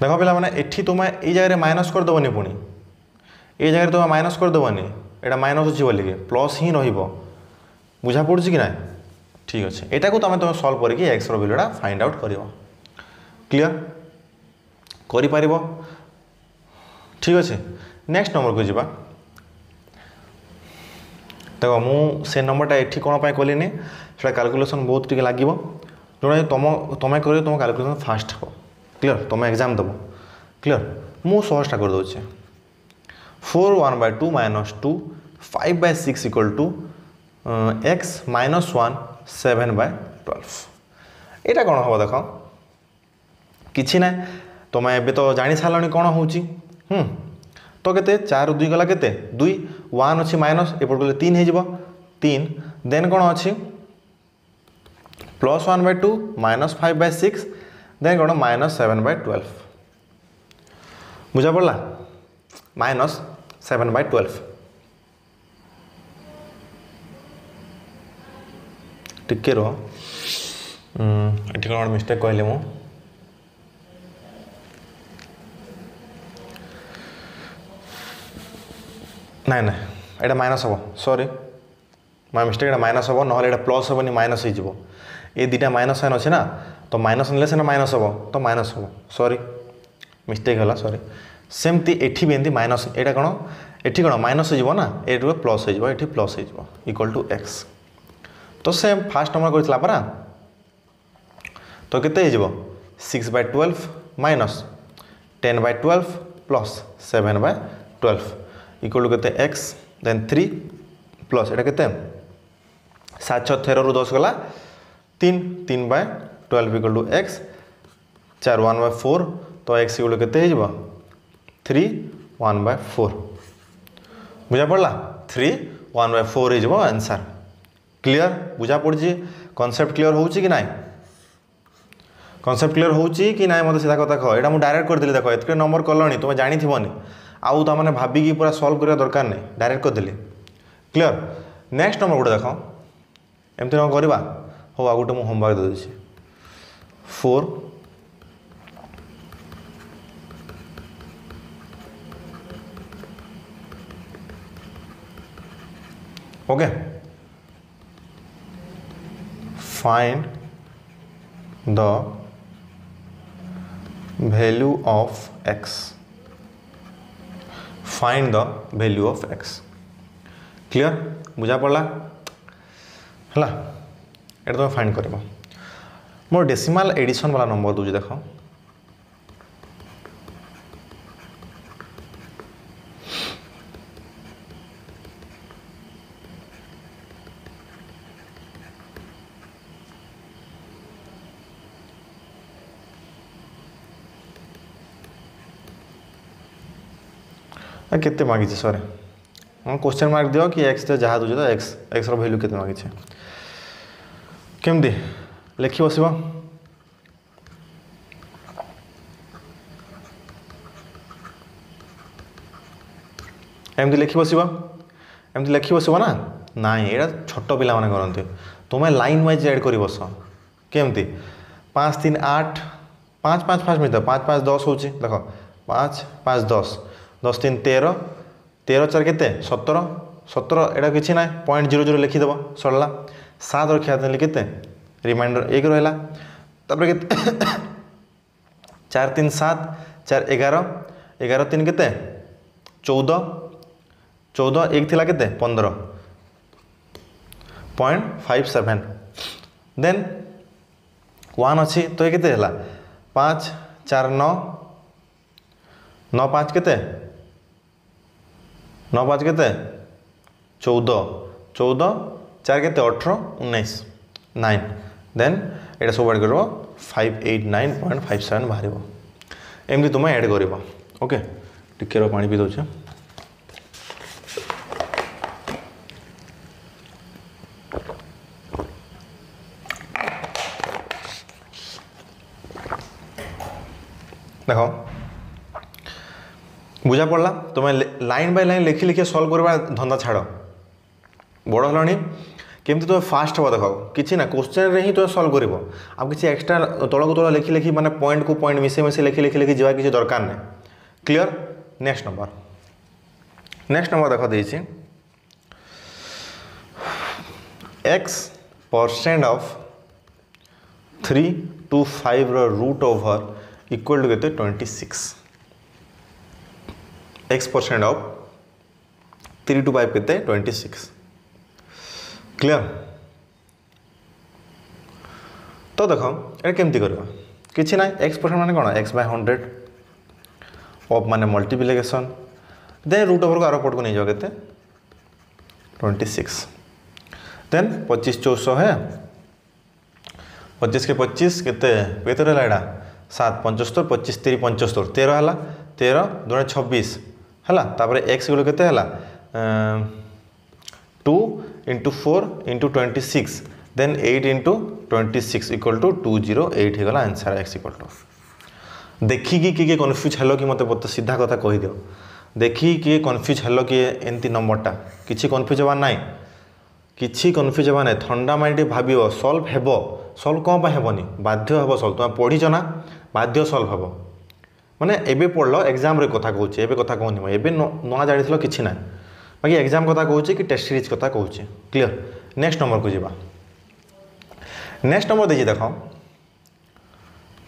देख पिला माने एठी तुम ये जगह माइनस करदेवनी पुणी ये जगह तुम माइनस करदेवनी यहाँ माइनस अच्छी बोलिए प्लस ही रुझा पड़ी कि ना ठीक अच्छे यहाँ को तुम सल्व करके एक्स वैल्यूटा फाइंड आउट कर क्लियर कर ठीक अच्छे नेक्स्ट नंबर को जीवा देखो मुझे नंबरटा ये कौन कलिनी से कैलकुलेसन बहुत टे लगे जो तुम कर तुम कैलकुलेसन फास्ट हे क्लियर तुम एग्जाम देव क्लियर मु सहजटा कर दूचे 4 1 by 2 minus 2 5 by 6 equal to x minus 1 7/12 यहाँ कौन हम देख कि ना तुम एबे तो जानी सारे कौन हो तो केते 4 2 गला केते 2 1 अच्छी माइनस एपट गले 3 हो 3 देन कौन अच्छी +1/2 -5/6 देन कौन -7/12 बुझा पड़ा -7/12 टिके रो ये कौन मिस्टेक कहली मु ना ना यहाँ माइनस हम सॉरी माय मिस्टेक यहाँ माइनस हम ना प्लस हेनी माइनस हो ये दुटा माइनस साइन अच्छे ना तो माइनस ने सीना माइनस हम तो माइनस हम सॉरी मिस्टेक है सॉरी सेमती एठी भी एमती माइनस यहाँ कौन एठी कौन माइनस हो ना ये प्लस हो प्लस हो इक्वल टू एक्स तो सेम फास्ट नंबर करथिला परा तो केते हो 6/12 माइनस 10/12 प्लस 7/12 इक्वल टू केते एक्स देन 3 प्लस यहाँ केते 7 6 13 ରୁ 10 गला 3 3/12 इक्वल टू एक्स 4 1/4 तो एक्स इक्वल टू केते हो 3 1/4 बुझा पड़ा 3 1/4 हो आंसर क्लियर बुझा पड़ी कॉन्सेप्ट क्लियर हो कि ना कॉन्सेप्ट क्लियर हो कि ना मतलब सीधा कथा कह यहाँ मुझे डायरेक्ट करदेली देख एत नंबर कलनी तुम जानी आउ तो मैंने भाविकी पूरा सल्व करने दरकार नहीं डायरेक्ट करदेली क्लियर नेक्स्ट नंबर गोटे देख एमती न करवा हो आ गोटे मुझे होमवर्क दे दूसरी 4 okay find the value of x find the value of x clear बुझा पड़ा है ये तुम फाइंड कर मोर डेसिमाल एडिशन वाला नंबर दूसरी देख केते मागी सॉरी हाँ क्वेश्चन मार्क दियो कि एक्स जहाँ दूचे तो एक्स एक्स वैल्यू केते मागी केमती लिखि बस एमती लिखि बस एमती लिखि बस ना ना ये छोट पिला माने करते तुम्हें लाइन वाइज एड कर बस केमती 5 3 8 5 5 5 मिनट 5 5 10 हो देख 5 5 10 10 3 13 13 4 केते 17 17 एटा किसी ना 0.00 लिखिदेव सरला 7 रखा देली केते रिमाइंडर 1 रहा तापर केते 4 3 7 4 11 11 3 केते 14 14 1 थिला केते 15.57 देन 1 अच्छी तो ये केते हला 5 4 9 9 5 केते 9 5 केते 14 14 4 केते 18 19 9 देन ये सब एड कर 589.57 बाहर एमती तुम एड कर ओके टिके पानी पी दौचे देखो बुझा पड़ा तुम्हें लाइन बाय लाइन लिखि लिखि सल्व करवा धंदा छाड़ बड़ हलानी केमती तुम फास्ट हम देख कि ना क्वेश्चन रे ही तुम सल्व कर आ किसी एक्सट्रा तल को तल लिखि लिखि माने पॉइंट को पॉइंट मिसे मिसे लिखि लिखि लिखि जा किसी दरकार नहीं क्लियर नेक्स्ट नंबर देख देछि x% of 3 to 5 root over equal to केते 26 x% ऑफ 3 to 5 केते 26 क्लियर तो देख ये केमती करवा किसी ना x% माने कौन x/100 ऑफ माने मल्टीप्लिकेशन देन रूट ओवर को आर पट को नहीं जाओ केते 26 देन 25 400 है 25 के 25 केते रहा एटा 7 75 25 3 75 13 है 13 2 26 है तापर एक्स गुलो केते है 2 × 4 × 26 देन 8 × 26 इक्वल टू 208 हो गला आंसर एक्स इक्वल टू देखिकी किए कन्फ्यूज हेलो कि मत सीधा कथा कही दियो देखिकी किए कन्फ्यूज हेलो कि एंती नंबरटा किछि कन्फ्यूज हवा नाई किछि कन्फ्यूज हवा नाई ठंडा माइंड भाबियो सॉल्व हेबो सॉल्व कौन पाए हेबनी बाध्य हेबो सॉल्व तुम पढ़ीच ना बाध्य सॉल्व हेबो माने एबे पढ़लो एग्जाम रे कथा कहूचे एबे कथा कहनी एबे नुआ जानिथिलो किछि ना बाकी एग्जाम कथा कहूचे कि टेस्ट सीरीज कथा कहूचे क्लियर नेक्स्ट नंबर को जीवा नेक्स्ट नंबर देखिए देखो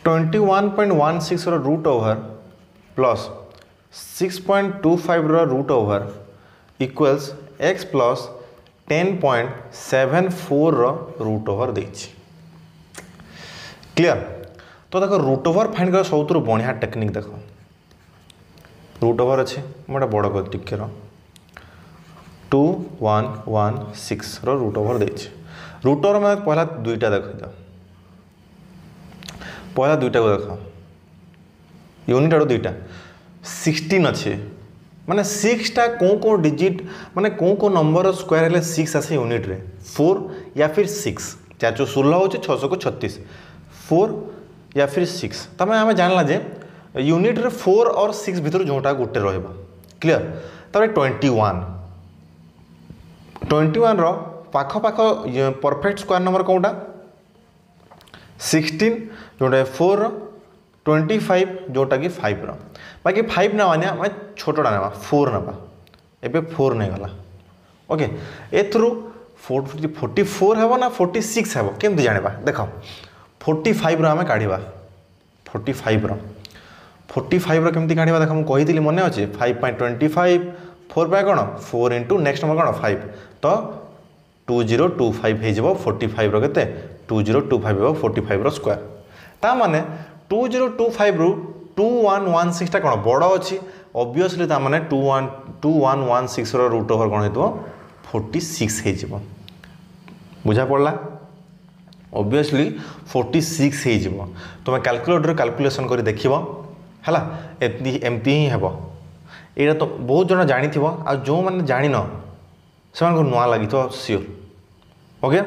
21.16 root over plus 6.25 root over equals x plus 10.74 root over देछि क्लियर तो देखो रूट ओवर फाइंड कर सब बढ़िया टेक्निक देखो रूट ओवर अच्छे मोटा बड़ कर टिके 2116 रूट ओवर देछि रूट ओवर में पहला दुईटा देख दो पहला दुईटा को देख यूनिट आड़ दुईटा 16 अच्छे माने 6टा कौ डिजिट माने कौ नंबर स्क्वायर हेले 6 आसे यूनिट रे 4 या फिर 6 4 16 हो 600 को 36 4 या फिर 6 तमें आम जानला जे यूनिट रे 4 और 6 भितर जोटा गोटे रहिबा क्लियर तबे 21 रो पाख पाख परफेक्ट स्क्वायर नंबर कोटा 16 जोटा 4 25 जोटा कि 5 रो बाकी 5 ना माने मैं छोटोटा ना 4 ना एबे 4 नहीं गला ओके एथरू 44 हेबो ना 46 हेबो केमति जानिबा देखो 45 रो आमे काढिबा 45 रो केमति काढिबा देखो मु कहि दिली मने अछि 5.25 4 बाय कोन 4 * नेक्स्ट नंबर कोन 5 तो 2025 हे जबो 45 रो केते 2025 हो 45 रो स्क्वायर ता माने 2025 रु 2116 टा कोन बड़ अछि ऑब्वियसली ता माने 2116 रो रूट ओवर कोन हेतो 46 हे जबो बुझा पड़ला ऑब्वियसली 46 हे जबो तुम कैलकुलेटर कैलकुलेशन करी देखिबो हला एमती ही हेबो एटा तो बहुत जन जानिथिबो आ जो माने जानिनो सेमान को नुआ लागि तो श्योर ओके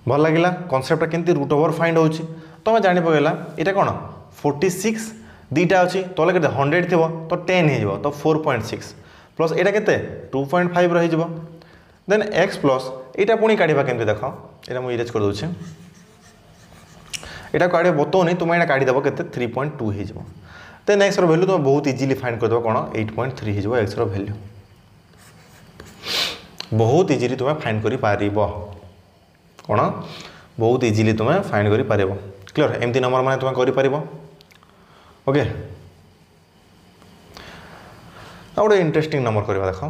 भल लगिला कॉन्सेप्ट केमती रूट ओवर फाइंड होची तो मैं जानि पगला एटा कोन 46 दीटा अछि तले केते 100 थिबो तो 10 हे जबो तो 4.6 प्लस एटा केते 2.5 रहि जबो देन x प्लस एटा पुनी काढिबा केमती देखो एटा मु इरेज कर दोछे एटा काढे बतो नै तुम एटा काढी देबो केते 3.2 हे जबो देन x रो वैल्यू तुम बहुत इजीली फाइंड कर देबो कोन 8.3 हे जबो x रो वैल्यू बहुत इजीली तुम फाइंड करि पारिबो कोन बहुत इजीली तुम फाइंड करि पारिबो क्लियर एमती नंबर माने तुम करि पारिबो ओके आ गोटे इंटरेस्टिंग नंबर करबा देखो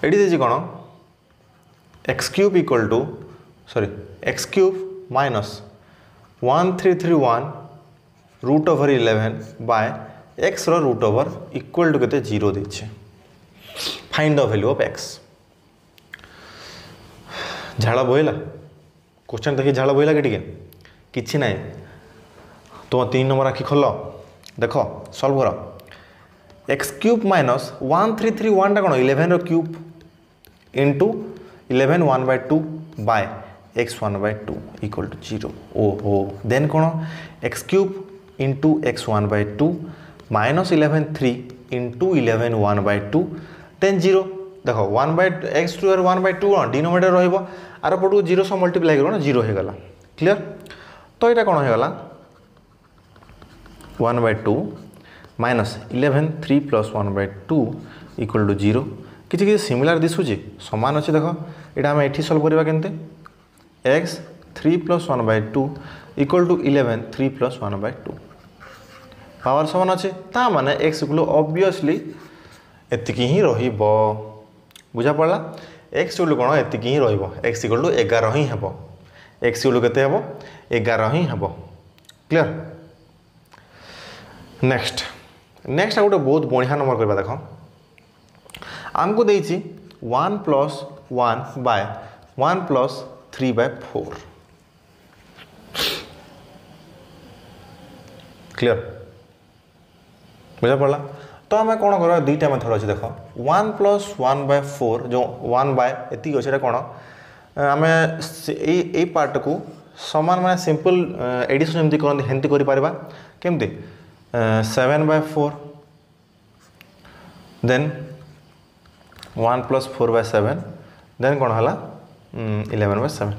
एडी देजी कोन x³ equal to sorry x³ minus 1331 root over 11 by x रो रूट ओवर इक्वल टू केते 0 देछे find the value of x झाड़ा बोला क्वेश्चन देखिए झाड़ा बोला कि ना तुम 3 नंबर आखि खोल देख सल्व कर x³ माइनस 1331 टा कौन 11 रो cube into 11 1/2 by x1/2 equal to 0 ओहो देन कौन x³ into x1/2 minus 11 3 into 11 1/2 then 0 देखो 1/x2 और 1/2 डिनोमिनेटर रहिबो आर पटू 0 से मल्टीप्लाई करो ना 0 हो गला क्लियर तो यहाँ कौन हो गला 1/2 माइनस 11 3 प्लस 1/2 इक्वल टू 0 किसी सिमिलार दिशुची समान अच्छे देख यहाँ आम ये सल्व करवा केमते x 3 plus 1/2 equal to 11 3 plus 1/2 power समान अच्छे ता माने x इक्वल ऑब्वियसली एतिकी ही रहिबो बुझा पड़ला x इक्वल कौन एतिकी ही रहिबो x इक्वल टू 11 ही हेबो x इक्वल केते हेबो 11 ही हेबो क्लियर नेक्स्ट आ गोटे बहुत बढ़िया नंबर करबा देखो आमको देइछि 1 + 1 बाय 1 + 3/4 क्लियर बुझा पड़ा। तो आम कौन कर दुईटा मेथड अच्छे देख 1 + 1/4 जो 1 बाय एति अच्छे कौन आम ये पार्ट को सामान माने सिंपल एडिशन जमी करते हेमती करें केमती 7/4 देन 1 + 4/7 देन कौन है 11/7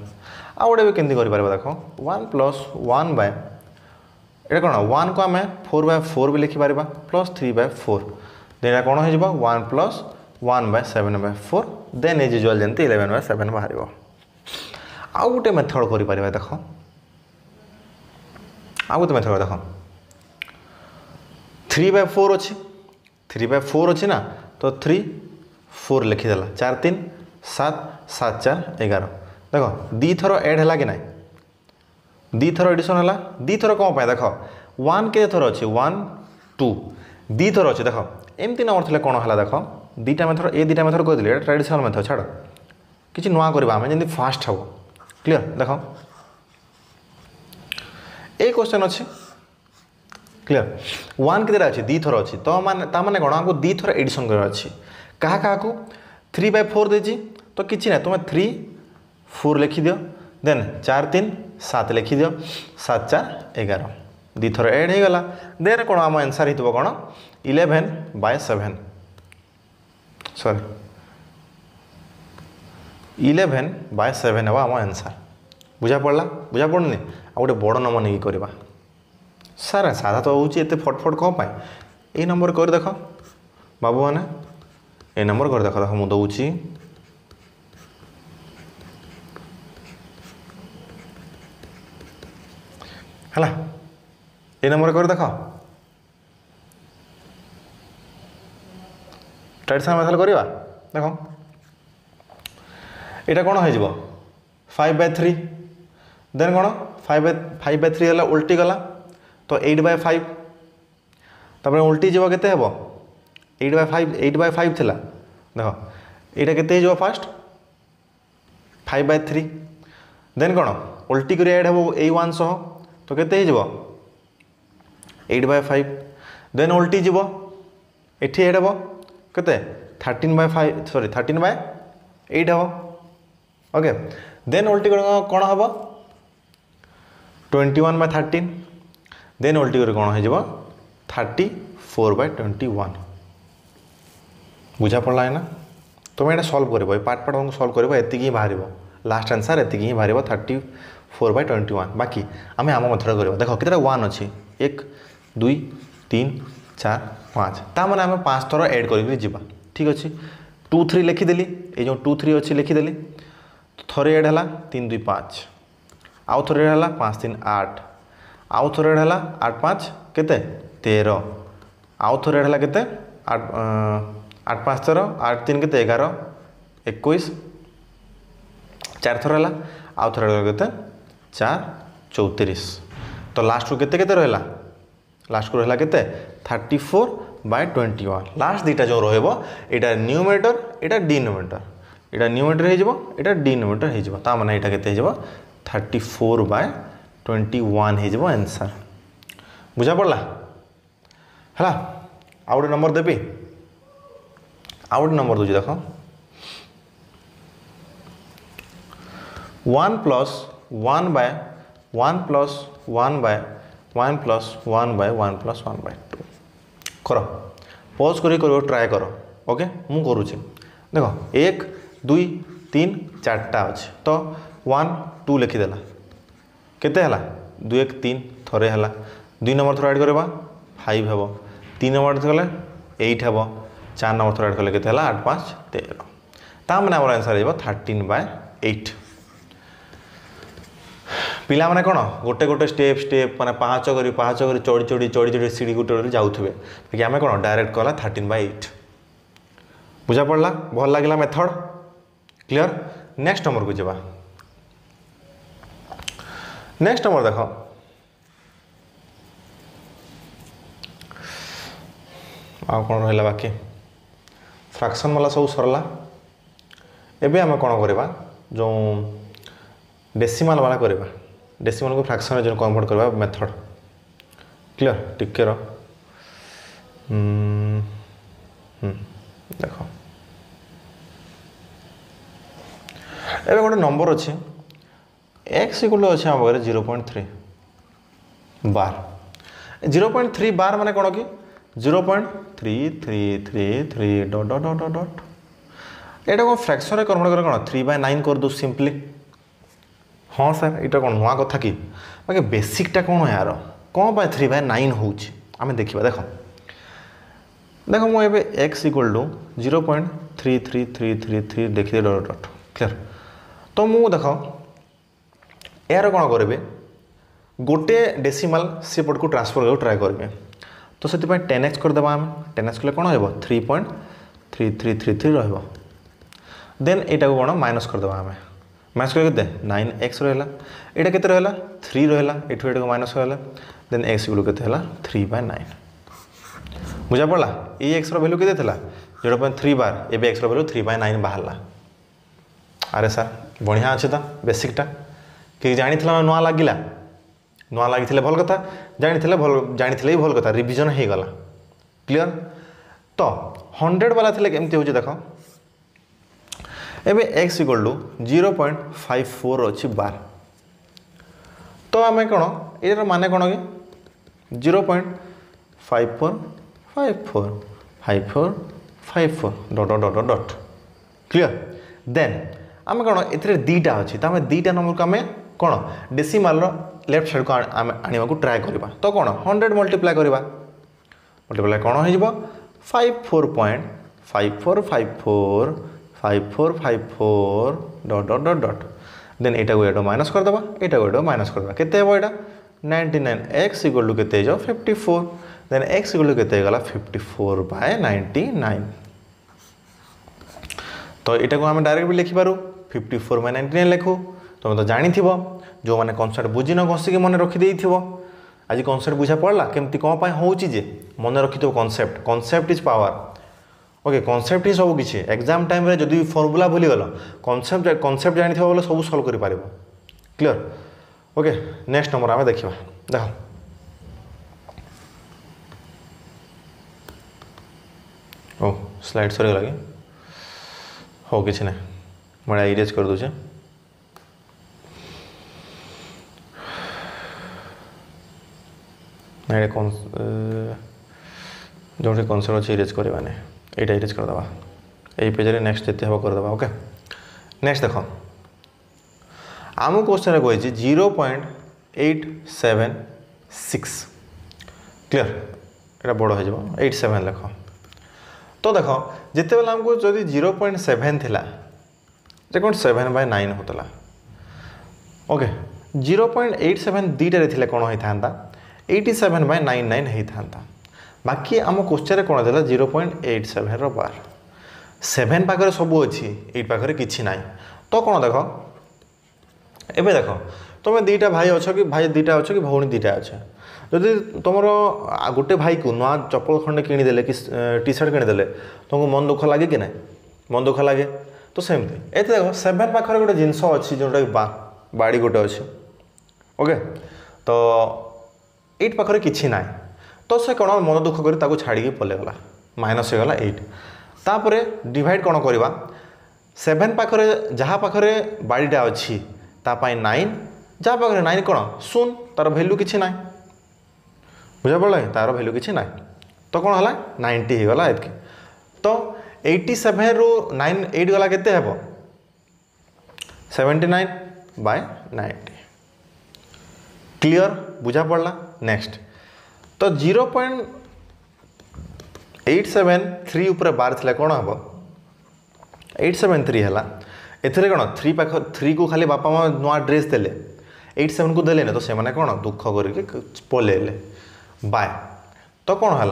आ गोटे भी केमती करें देख 1 + 1 बाय ये कौन 1 को आम 4/4 भी लिखिपर प्लस 3/4 देन कौन हो 1 + 1/7/4 देन एज यूजुआल जमी 11/7 बाहर। आउ गोटे मेथड करें देख आउ गोटे मेथड देख 3/4 अच्छी 3/4 अच्छी ना तो 3 4 लिखिदेला 4 3 7 7 4 11 देख दी थर एड है कि ना दी थर एडिशन है दी थर कौन पाए देख 1 के थर अच्छे 1 2 दी थर अच्छे देख एमती नंबर थे कौन है देख दीटा मेथड ए दीटा मेथड कहते ट्रेडिशनल मेथड छाड़ किसी नुआ करवा आम जमी फास्ट हम क्लियर देख ए क्वेश्चन अच्छे क्लियर 1 के अच्छे दी थर अच्छी तो माने कौन आमको दी थर एडिशन कर अच्छी क्या 3/4 देती तो किसी ना तुम 3 4 लिखिद देन 4 3 7 लिखिद 7 4 11 दी थर एड हो गला देन कौन आम आंसर हो कौन 11/7 सॉरी 11/7 है आम आंसर बुझा पड़ा बुझा पड़नी आ गोटे बड़ नंबर नहीं करवा सारा साधा तो हूँ एत फटफट कौन पाए ये नंबर कर देख बाबू मैंने ये नंबर कर देख देख मुझे दौची है ये नंबर कर देख ट्रेडिशनल मेथड करवा देख यहाँ कौन हो 5/3 देन कौन 5/3 है उल्टी गला तो 8/5 तापर उल्टी जीव के 8/5 थिला देख यहाँ के फास्ट 5/3 देन कौन उल्टी कर एड हम ए 1 सह तो के 8/5 देन उल्टी जीव एटी एड हम के 13/5 सॉरी 13/8 हम ओके देन उल्टी कौन हम 21/13 देन उल्टी कर कौन हो 34/21 बुझा पड़ा है ना तुम ये सल्व कर पार्ट पार्ट तुमको सल्व कर ये बाहर लास्ट आंसर ये ही बाहर 34/21 बाकी आम आम मेथड कर देख केतटा 1 अच्छी 1 2 3 4 5 ताने आम 5 थर एड कर ठीक अच्छे 2 3 लिखिदेली ये जो 2 3 अच्छी लिखिदेली थरे एड है 3 2 5 आउ थरे एड है 5 3 8 आउ थरे एड है 8 5 केते 13 आउ थरे एड है केते 8 5 13 8 3 केते 11 21 4 थर है आउ थरे केते 4 34 तो लास्ट को केते रहा लास्ट को रहा केते 34/21 लास्ट दीटा जो रहा यहाँ न्यूमरेटर यहाँ डिनोमिनेटर यहाँ न्यूमरेटर हो डिनोमिनेटर हो माने यहाँ केते हो 34/21 हो आंसर बुझा पड़ा है आउ गोटे नंबर देवी आउ गोटे नंबर दूसरी देख 1 + 1/1 + 1/1 + 1/1 + 1/2 कर पज कर ट्राए कर ओके मु करुचे देख 1 2 3 4टा अच्छे तो 1 2 लिखिदेला केते है 2 1 3 थरे है 2 नंबर थर एड करवा 5 हे 3 नंबर गले 8 हे 4 नंबर थर एड कले केते 8 5 13 ता माने हमर आंसर हो 13/8 पिला माने कौन गोटे गोटे स्टेप स्टेप माने पाँच कर चढ़ी चढ़ी सीढ़ी गोटे जाऊे कि आम कौन डायरेक्ट कला 13/8 बुझा पड़ा भल लगे मेथड क्लियर नेक्स्ट नंबर को जावा नेक्स्ट नंबर देख आ कौन रहा बाकी फ्रैक्शन वाला सब सरला एबे आम कौन करवा जो डेसिमाल वाला करवा डेसिमाल को फ्रैक्शन जो कन्वर्ट करवा मेथड क्लियर टिके देख एबे गोटे नंबर अच्छे एक्स इक्वल अच्छे आम पाखे 0.3 बार 0.3 बार माने कौन कि 0.3333 dot dot dot dot dot एटा कौन फ्रैक्शन रे कन्वर्ट कर कौन 3/9 कर दो सिंपली हाँ सर यहाँ कौन नुआ कथा कि बाकी बेसिकटा कौन यार कौन पाए 3/9 हो आम देखा देख देख मुझे एक्स इक्वल टू 0.33333 देखिए डॉट डॉट क्लियर तो मु देख यार कौन करेंगे गोटे डेसिमाल से पट को ट्रांसफर करके ट्राए करेंगे तो से 10x करदे आम 10x कले कौन हो 3.3333 रहा देन यहाँ कौन माइनस करदे आम माइनस करके 9x रहा यहाँ के रहा 3 रहा ये माइनस रहा देन x इक्वल के 3/9 बुझा पड़ा ये x वैल्यू के 0.3 बार ए x वैल्यू 3/9 बाहर अरे सर बढ़िया अच्छे तो बेसिकटा कि जानी नुआ लगिला नुआ लगी भल कथा जानी भल कथा रिविजन हो गला क्लियर तो 100 वाला थे केमती हो देख एबे x इक्वल टू 0.54 अच्छी बार तो आम कौन ये माने कौन कि 0.54545454 dot dot dot dot clear then आम कौन ए दीटा अच्छी तो आम दीटा नंबर को आम कौन डेसिमाल लेफ्ट साइड को आने को ट्राए करवा तो कौन 100 मल्टीप्लाई करवा मल्टीप्लाई कौन हो 54.545454 dot dot dot dot then यहाँ को ये माइनस करदे यहाँ को माइनस करदे केते हे यहाँ 99 x इक्वल टू केते 54 देन x इक्वल टू केते गला 54/99 तो यहाँ को आम डायरेक्ट भी लिखिपारू 54/99 लिखू तुम तो जानी जो मैंने कनसेप्ट बुझी न घसिक मन रखिदे आज कनसेप्ट बुझा पड़ा केमती कौन होचे मन रखी concept concept is power okay concept ही सब किसी एग्जाम टाइम रे जदि फॉर्मूला भूली गल कनसेप्ट जानी बोले सब सॉल्व कर पार क्लियर ओके नेक्स्ट नंबर आम देखा देख ओ स्लाइड सरीगला कि हो कि ना मैं इरेज कर दूचे जो कनसेप्ट अच्छे इरेज करवा नहीं यहाँ इरेज करदे यही पेज नेक्स्ट जिते हम करदे ओके नेक्स्ट देख आम क्वेश्चन कही 0.876 क्लियर यहाँ बड़ हो 87 लिख तो देख जिते बेले आमको जदि 0.7 थिला जे कौन 7/9 होता ओके 0.87 दुईटे थे कौन होता 87/99 होता बाकी आम क्वेश्चन कौन था 0.87 बार 7 पाखे सब अच्छी 8 पाखे किसी ना तो कौन देख एबे देख तुम दीटा भाई अच्छ कि भाई दीटा अच्छ कि भौणी दीटा अच्छे जदि तुम गोटे भाई को नुआ चप्पल खंडे किणीदे कि टी सर्ट किणीदे तुमको मन दुख लगे कि ना मन दुख लगे तो सेमती ये देख 7 पाखे गोटे जिनस अच्छी जोटा बाड़ी गोटे अच्छे ओके तो 8 पाखे किसी ना तो से कौन मन दुख कर छाड़ी पलैगला माइनस होगला 8 तापर डिवाइड कौन करवा 7 पाखे जहाँ पाखे बाड़ीटा अच्छी तापाई 9 जहाँ पाखे 9 कौन शून तार भैल्यू किसी ना बुझा पड़ा तार भैल्यू किसी ना तो कौन है 90 होगला एतकी तो 87 रु 8 गला केते हेबो 79/90 क्लियर बुझा पड़ा नेक्स्ट तो 0.873 ऊपर बार थिला कौन हम 873 है एथरे कौन 3 पाख 3 को खाली बापा माँ नुआ ड्रेस देले 87 को देले तो से माने कौन दुख करके पलैले बाय तो कौन है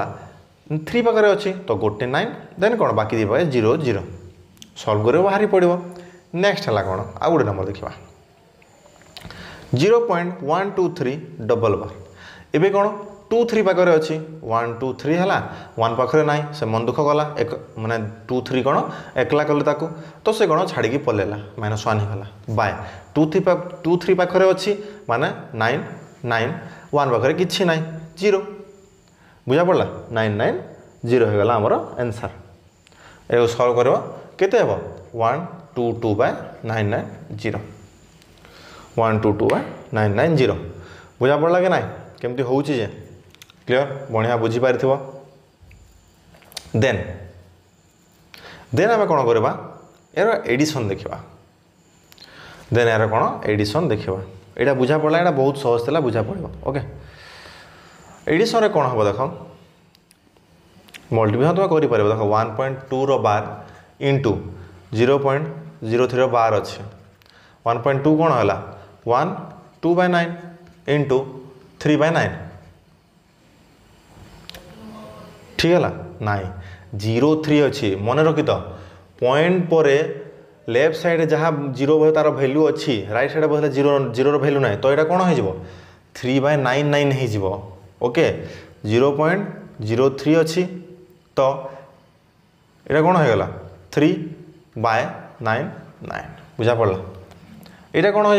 3 पाखे अच्छी तो गोटे 9 देन कौन बाकी दी 0 0 सल्व कर बाहरी पड़ो नेक्स्ट है कौन आ गोटे नंबर देखा 0.123 डबल बार एबे कौन 2 3 पाखे अच्छी 1 2 3 है 1 पाखे ना से मन दुख गला एक माने 2 3 कौन एकला कले ताकू तो से कौन छाड़ी पलैला -1 होगा बाय 2 3 पाखे अच्छी माने 9 9 1 पाखे किसी ना 0 बुझा पड़ा 9 9 0 होगा आमर आंसर ये सल्व कर केते हे 1 2 2 बाय 9 9 0 1 2 2 बाय 9 9 0 बुझा पड़ा कि ना केमती हो क्लियर बढ़िया बुझीपार देन देन आम कौन करवा यार एडिशन देखा देन यार कौन एडिशन देखा यहाँ बुझा पड़ा यहाँ बहुत सहज था बुझा पड़ो ओके एडिशन रे कौन हम देख मल्टीप्लिकेशन तुम कर देख 1.2 रो बार इंटू 0.03 रो बार अच्छे 1.2 कौन है 1 2 बाय 9 इंटू 3 बाय 9 ठीक है नाई 0 3 अच्छी मन रखी तो पॉइंट पर लेफ्ट साइड जहाँ 0 तार भैल्यू अच्छी राइट साइड बसले 0 भैल्यू ना तो यहाँ कौन हो 3 बाय 9 9 हो ओके 0.03 अच्छी तो यहाँ कौन होगा 3 बाय 9 9 बुझा पड़ा यहाँ कौन हो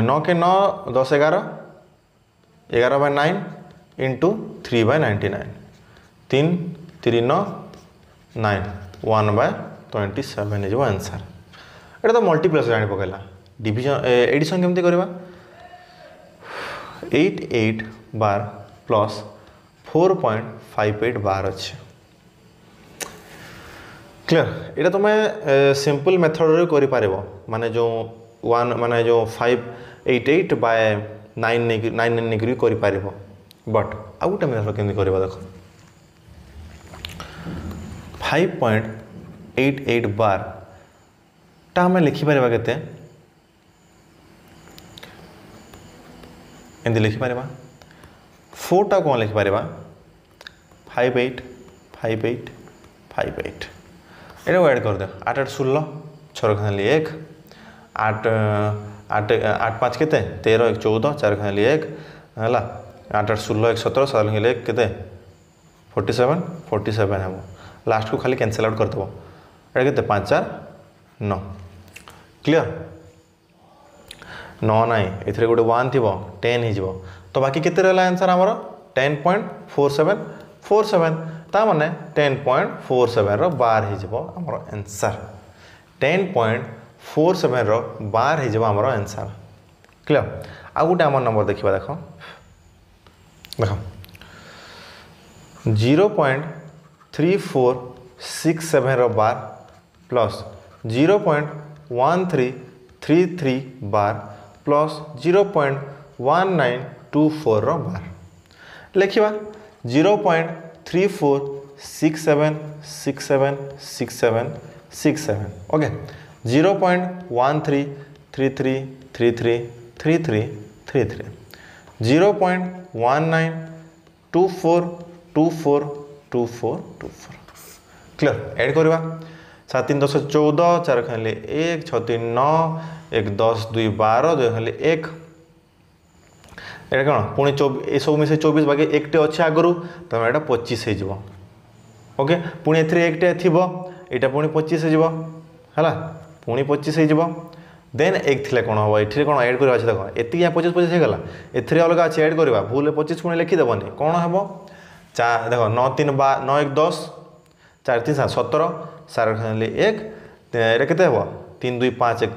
9 के 9 10 11 11 बाय 9 इंटू 3 बाय 99 3 3 9 9 1 बाय 27 हो आंसर ये तो मल्टीप्लेक्स जानी पकड़ा डिविजन एडिशन केमती करवा 8 8 बार प्लस 4.58 बार अच्छे क्लियर यहाँ तुम सिंपल मेथड कर माने जो 1 माने जो 588 बाय 9 नहीं कर बट आउ गोटे मेथड केमती करवा देख 5.88 बार टा आम लिखिपर के एमती लिखिपर 4 टा कौन लिखिपर 58 58 58 ये ऐड कर दे 8 8 16 6 खाली 1 8 8 8 5 के 13 1 14 4 खाली 1 है 8 8 16 1 17 7 खाली 1 के 47 47 हम लास्ट को खाली कैंसल आउट करदेव ये के 5 4 9 क्लियर 9 नाई ए गोटे 1 थी 10 हो तो बाकी केते रहला आंसर आमर 10.4747 ता माने 10.47 रो बार हो आमर आंसर 10.47 रो बार हो आमर आंसर क्लियर आ गोटे आम नंबर देखा देख देख 0.3467 रो बार प्लस 0.1333 बार प्लस 0.1924 रो बार लिखा 0.3467676767 ओके 0.1333333333 0.1924242424 क्लियर ऐड करवा 7 3 10 14 4 खाली 1 6 3 9 1 10 2 12 2 खाली 1 ये कौन पुणी ये सब मिसे 24 बाकी एक अच्छे आगु तुम यहाँ 25 हो ओके पुणी ए थी यहाँ पुणी 25 हो पुणी 25 हो देन एक थी कौन हम ये कौन एड करवा देख ये 25 25 होगा ए अलग अच्छे एड करवा भूल 25 पुणी लिखिदेवनी कौन हम देख 9 3 9 1 10 4 3 7 17 4 खाली 1 ये के 3 2 5 1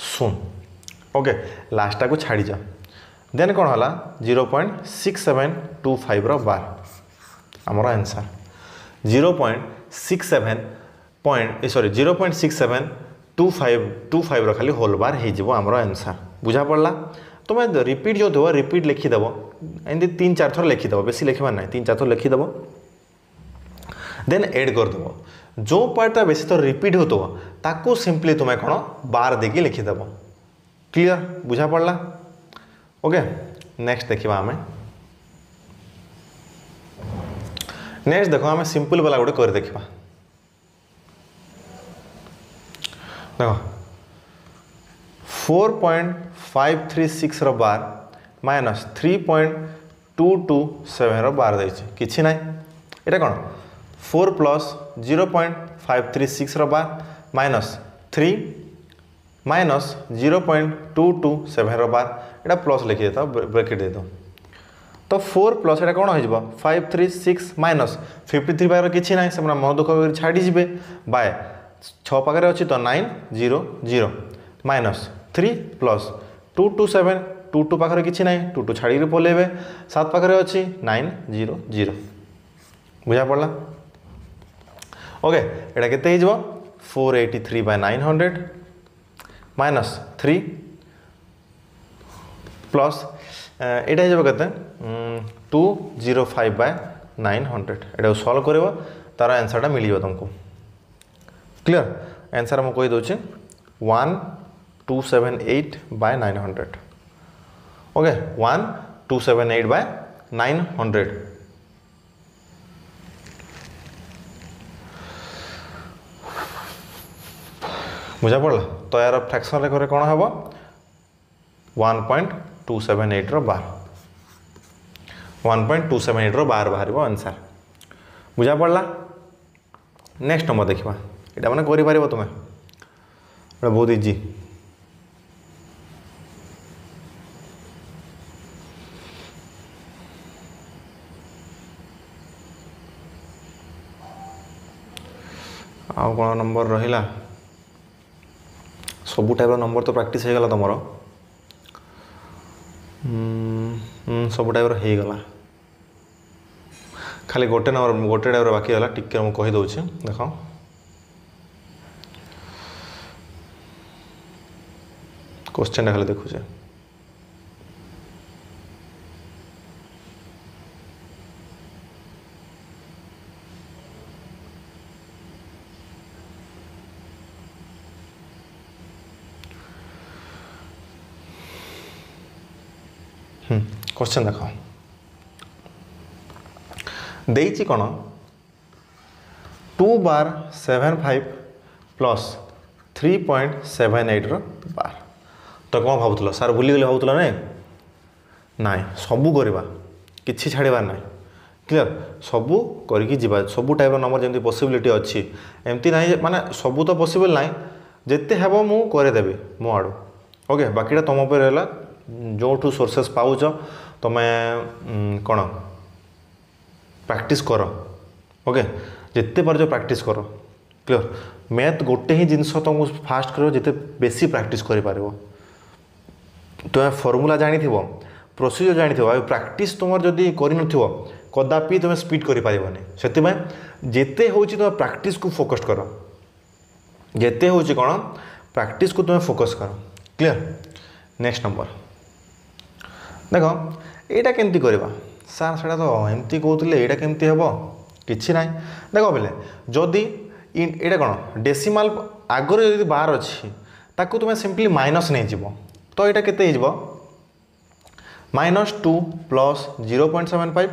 6.0 ओके लास्टा को छाड़ी जा देन कौन है 0.6725 रो बार आमर आंसर 0.6725 रो खाली होल बार हो आमर आंसर बुझा पड़ा तुम रिपीट जो थो रिपीट लिखिदेव एमती 3 4 थर लिखिदेव बेसी लिखबार ना 3 4 थर लिखिदेव देन एड करदेव जो पार्टा बेसी थर रिपीट हो ताकू सिंपली तुम्हें कौन बार देकी लिखिदेव क्लियर बुझा पड़ा ओके नेक्स्ट देखा आम नेक्स्ट देख आम सिंपल वाला गोटे कर देखा देख 4.536 रो बार माइनस 3.227 बार देछि किछि नाही एटा कोन 4 प्लस 0.536 बार माइनस 3 माइनस 0.227 बार एटा प्लस लिखि देता ब्रैकेट दे दो तो 4 प्लस एटा कोन हो जिवो 536 माइनस 53 बार किछि नाही से मन दुख कर छाडी जिवे बाय 6 पाखरे अछि तो 900 माइनस 3 प्लस 227 22 पाखरे किछि नाही 22 छाडी रे पलेबे 7 पाखरे अछि 900 बुझा पड़ला ओके एटा केते हो जिवो 483 बाय 900 माइनस 3 प्लस एटा हो केते 205 बाय 900 एटा सॉल्व करबो तार आंसर टा मिलियो तुमको क्लियर आंसर हम कहि दोछि 1278 बाय 900 ओके 1278 बाय 900 बुझा पड़ला तो यार फ्रैक्शन रे करे कोन हबो 1.278 रो बार 1.278 रो बार बाहर आंसर बुझा पड़ला नेक्स्ट नंबर देखा यहाँ मैंने कर तुम्हें बहुत इजी आउ कौन नंबर रहा सबू टाइप नंबर तो प्रैक्टिस हो गला तुम सब टाइप होगला खाली गोटे नंबर गोटे टाइप बाकी रहा टिके मुझे कहीदे देख क्वेश्चन खाली देखुचे क्वेश्चन देख देइछि कोन 2 बार 75 प्लस 3.78 रो बार तो कौन भावुल सार भूली गले भावुल ना ना सबू करवा किछि छाड़बार ना क्लियर सबू करके जीवा सबू टाइप नंबर जमी पॉसिबिलिटी अच्छी एमती ना माने सबू तो पॉसिबल ना जिते हेब मु करदेवी मो आड़ू ओके बाकीटा तुम पर रहा जो सोर्सेस पाउच तुम्हें कौन प्रैक्टिस कर ओके जिते पार प्रैक्टिस कर क्लियर मैथ गोटे ही जिनस तुमको फास्ट कर जिते बेसी प्रैक्टिस कर तुम्हें फॉर्मूला जानी प्रोसीजर जानी प्रैक्टिस तुम जदि कर कदापि तुम्हें स्पीड कर जिते हूँ तुम प्रैक्टिस को फोकस कर जिते हूँ कौन प्रैक्टिस को तुम्हें फोकस कर क्लियर नेक्स्ट नंबर देख यहाँ केमती करवा सार से तो एमती कहते यहाँ केमती हम कि ना देख बोले जदि यहाँ कौन डेसिमाल आगर जो बार अच्छी ताकू तुम्हें सिंपली माइनस नहीं जीव तो यहाँ केते हो -2 प्लस 0.75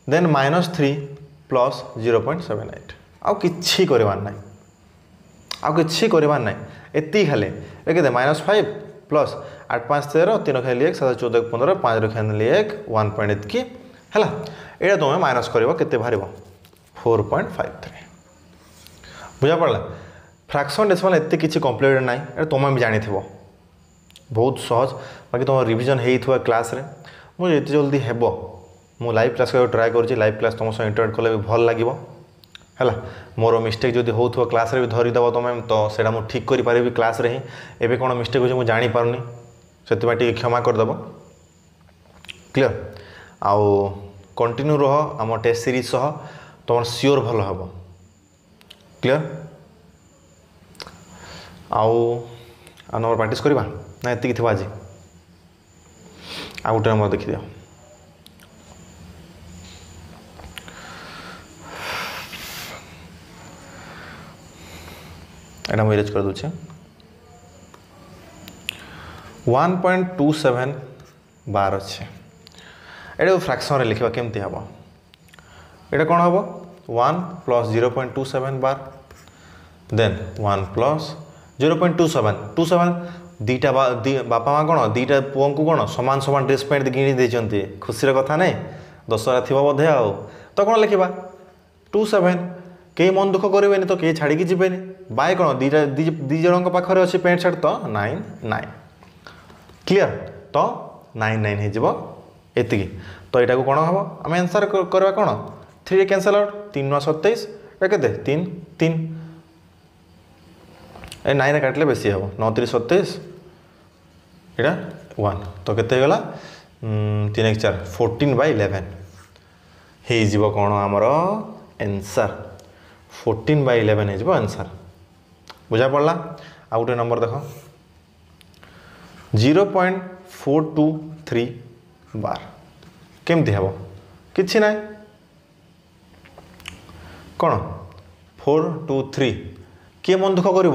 देन -3 प्लस 0.78 आउ किछि करवार ना आउ किछि करवार ना एति खाली केते -5 प्लस 8 5 13 3 खाली 1 7 14 15 5 खाली 1 1.8 की है यहाँ तुम्हें माइनस कर बाहर 4.53 बुझा पड़ा फ्रैक्शन डेसिमल एत किसी कॉम्प्लिकेटेड ना तुम्हें भी जानी बहुत सहज बाकी तुम रिविजन हो क्लास रे मुझे ये जल्दी हे मु लाइव क्लास ट्राए कर लाइव क्लास तुम सह इंटरेक्ट कले भी भल लगे है मोर मिस्टेक जदि हो क्लास रे भी धरीदेव तुम्हें तो सेटा मुझे ठीक करें क्लास रे ही एवं कौन मिस्टेक हो मुझे जापारूनी से क्षमा करदेव क्लियर आउ कंटिन्यू रह आम टेस्ट सीरीज सह तुम सियोर भल हम क्लियर आउ नंबर प्रैक्टिस करवा ना एति थी आज आ गोटे नंबर देखी दियो एटा मुझे इरेज कर दूचे 1.27 बार अच्छे ये फ्रैक्शन रे लिखा केमती हम ये कौन हम 1 प्लस 0.27 बार देन 1 प्लस 0.27 दीटा बापा माँ कौन दीटा पुओं को कौन सामान सामान ड्रेस पैंट किणी देते खुशी कथा नहीं दशहरा थी बोधे आउ तो कौन लिखा 27 कई मन दुख करेंगे तो कई छाड़ी जीवेनि बाय कौन दीटा दी जन पाखे अच्छे पैंट सार्ट तो 9 क्लीयर तो 9 हो एति तो यहाँ कौन हम आम आंसर करवा कौन 3 कैंसल आउट 3 × 27 के 3 ए 9 काटिले बेसी हम 9 × 27 यहाँ 1 तो केते गला 3 × 4 14/11 हो कौन आमर आंसर 14/11 हो आंसर बुझा पड़ा आ गोटे नंबर देख 0.423 बार केमती हम किसी ना कौन 423 किए मन दुख कर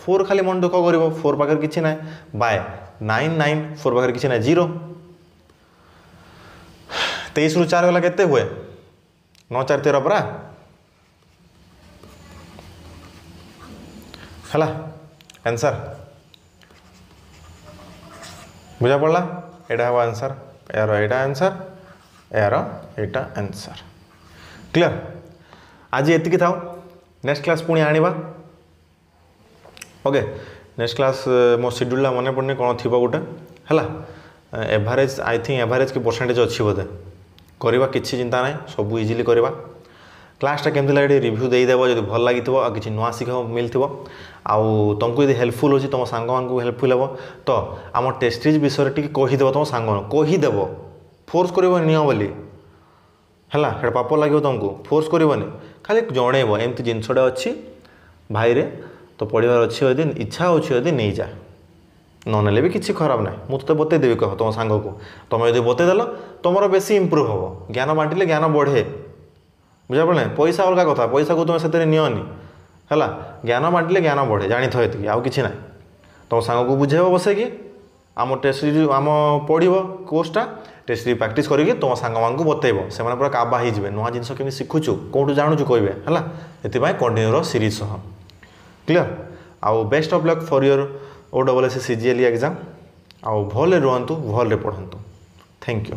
4 खाली मन दुख कर 4 पाखे किसी ना बाय 9 4 पाखे किसी ना 0 23 ରୁ 4 गला केते हुए 9 4 13 परा है आंसर बुझा पड़ा यहाँ हम आंसर यार यहाँ आंसर यार यहाँ आंसर क्लियर आज ये था नेक्स्ट क्लास पुणी आनिबा ओके नेक्स्ट क्लास मो शेड्यूल मन पड़ने कौन थी गोटे है एवरेज आई थिंक एवरेज की परसेंटेज अच्छी बोधे करवा किसी चिंता ना सब इजिली करवा क्लासटा केमती लगे रिव्यू देदेव जो भल लगी कि नुआ शिख मिलती आउ तुमको यदि हेल्पफुल हो तुम सांग मानक हेल्पफुल हे तो आम टेस्ट सीरीज विषय टी कहीदेव तुम सांग कहीदेव फोर्स कर नियो बोली है पाप लगे तुमको फोर्स करनी खाली जनइब एमती जिनसटा अच्छी भाई रे तो पढ़ार अच्छी यदि इच्छा होती नहीं जा नने भी किसी खराब ना मुझे बतईदेवी कह तुम सांग को तुम यदि बतईदेल तुम बेसी इम्प्रूव हम ज्ञान बांटिले ज्ञान बढ़े बुझा पड़े पैसा अलग कथा पैसा को तुम से नियनि है ज्ञान बांटिले ज्ञान बढ़े जानी था ये आउ कि ना तुम सांग को बुझेब बसैकी आम टेस्ट आम पढ़ कोर्सटा टेस्ट प्रैक्टिस करके तुम सांग मान बतईब से पूरा काबा हो नुआ जिन कमी शिखुचु कौटू जानूँ कहे है कंटिन्यूर सीरीज सह क्लीयर आउ best of luck for your OSSC CGL exam आउ भले रुहतु भले पढ़ंतु थैंक यू।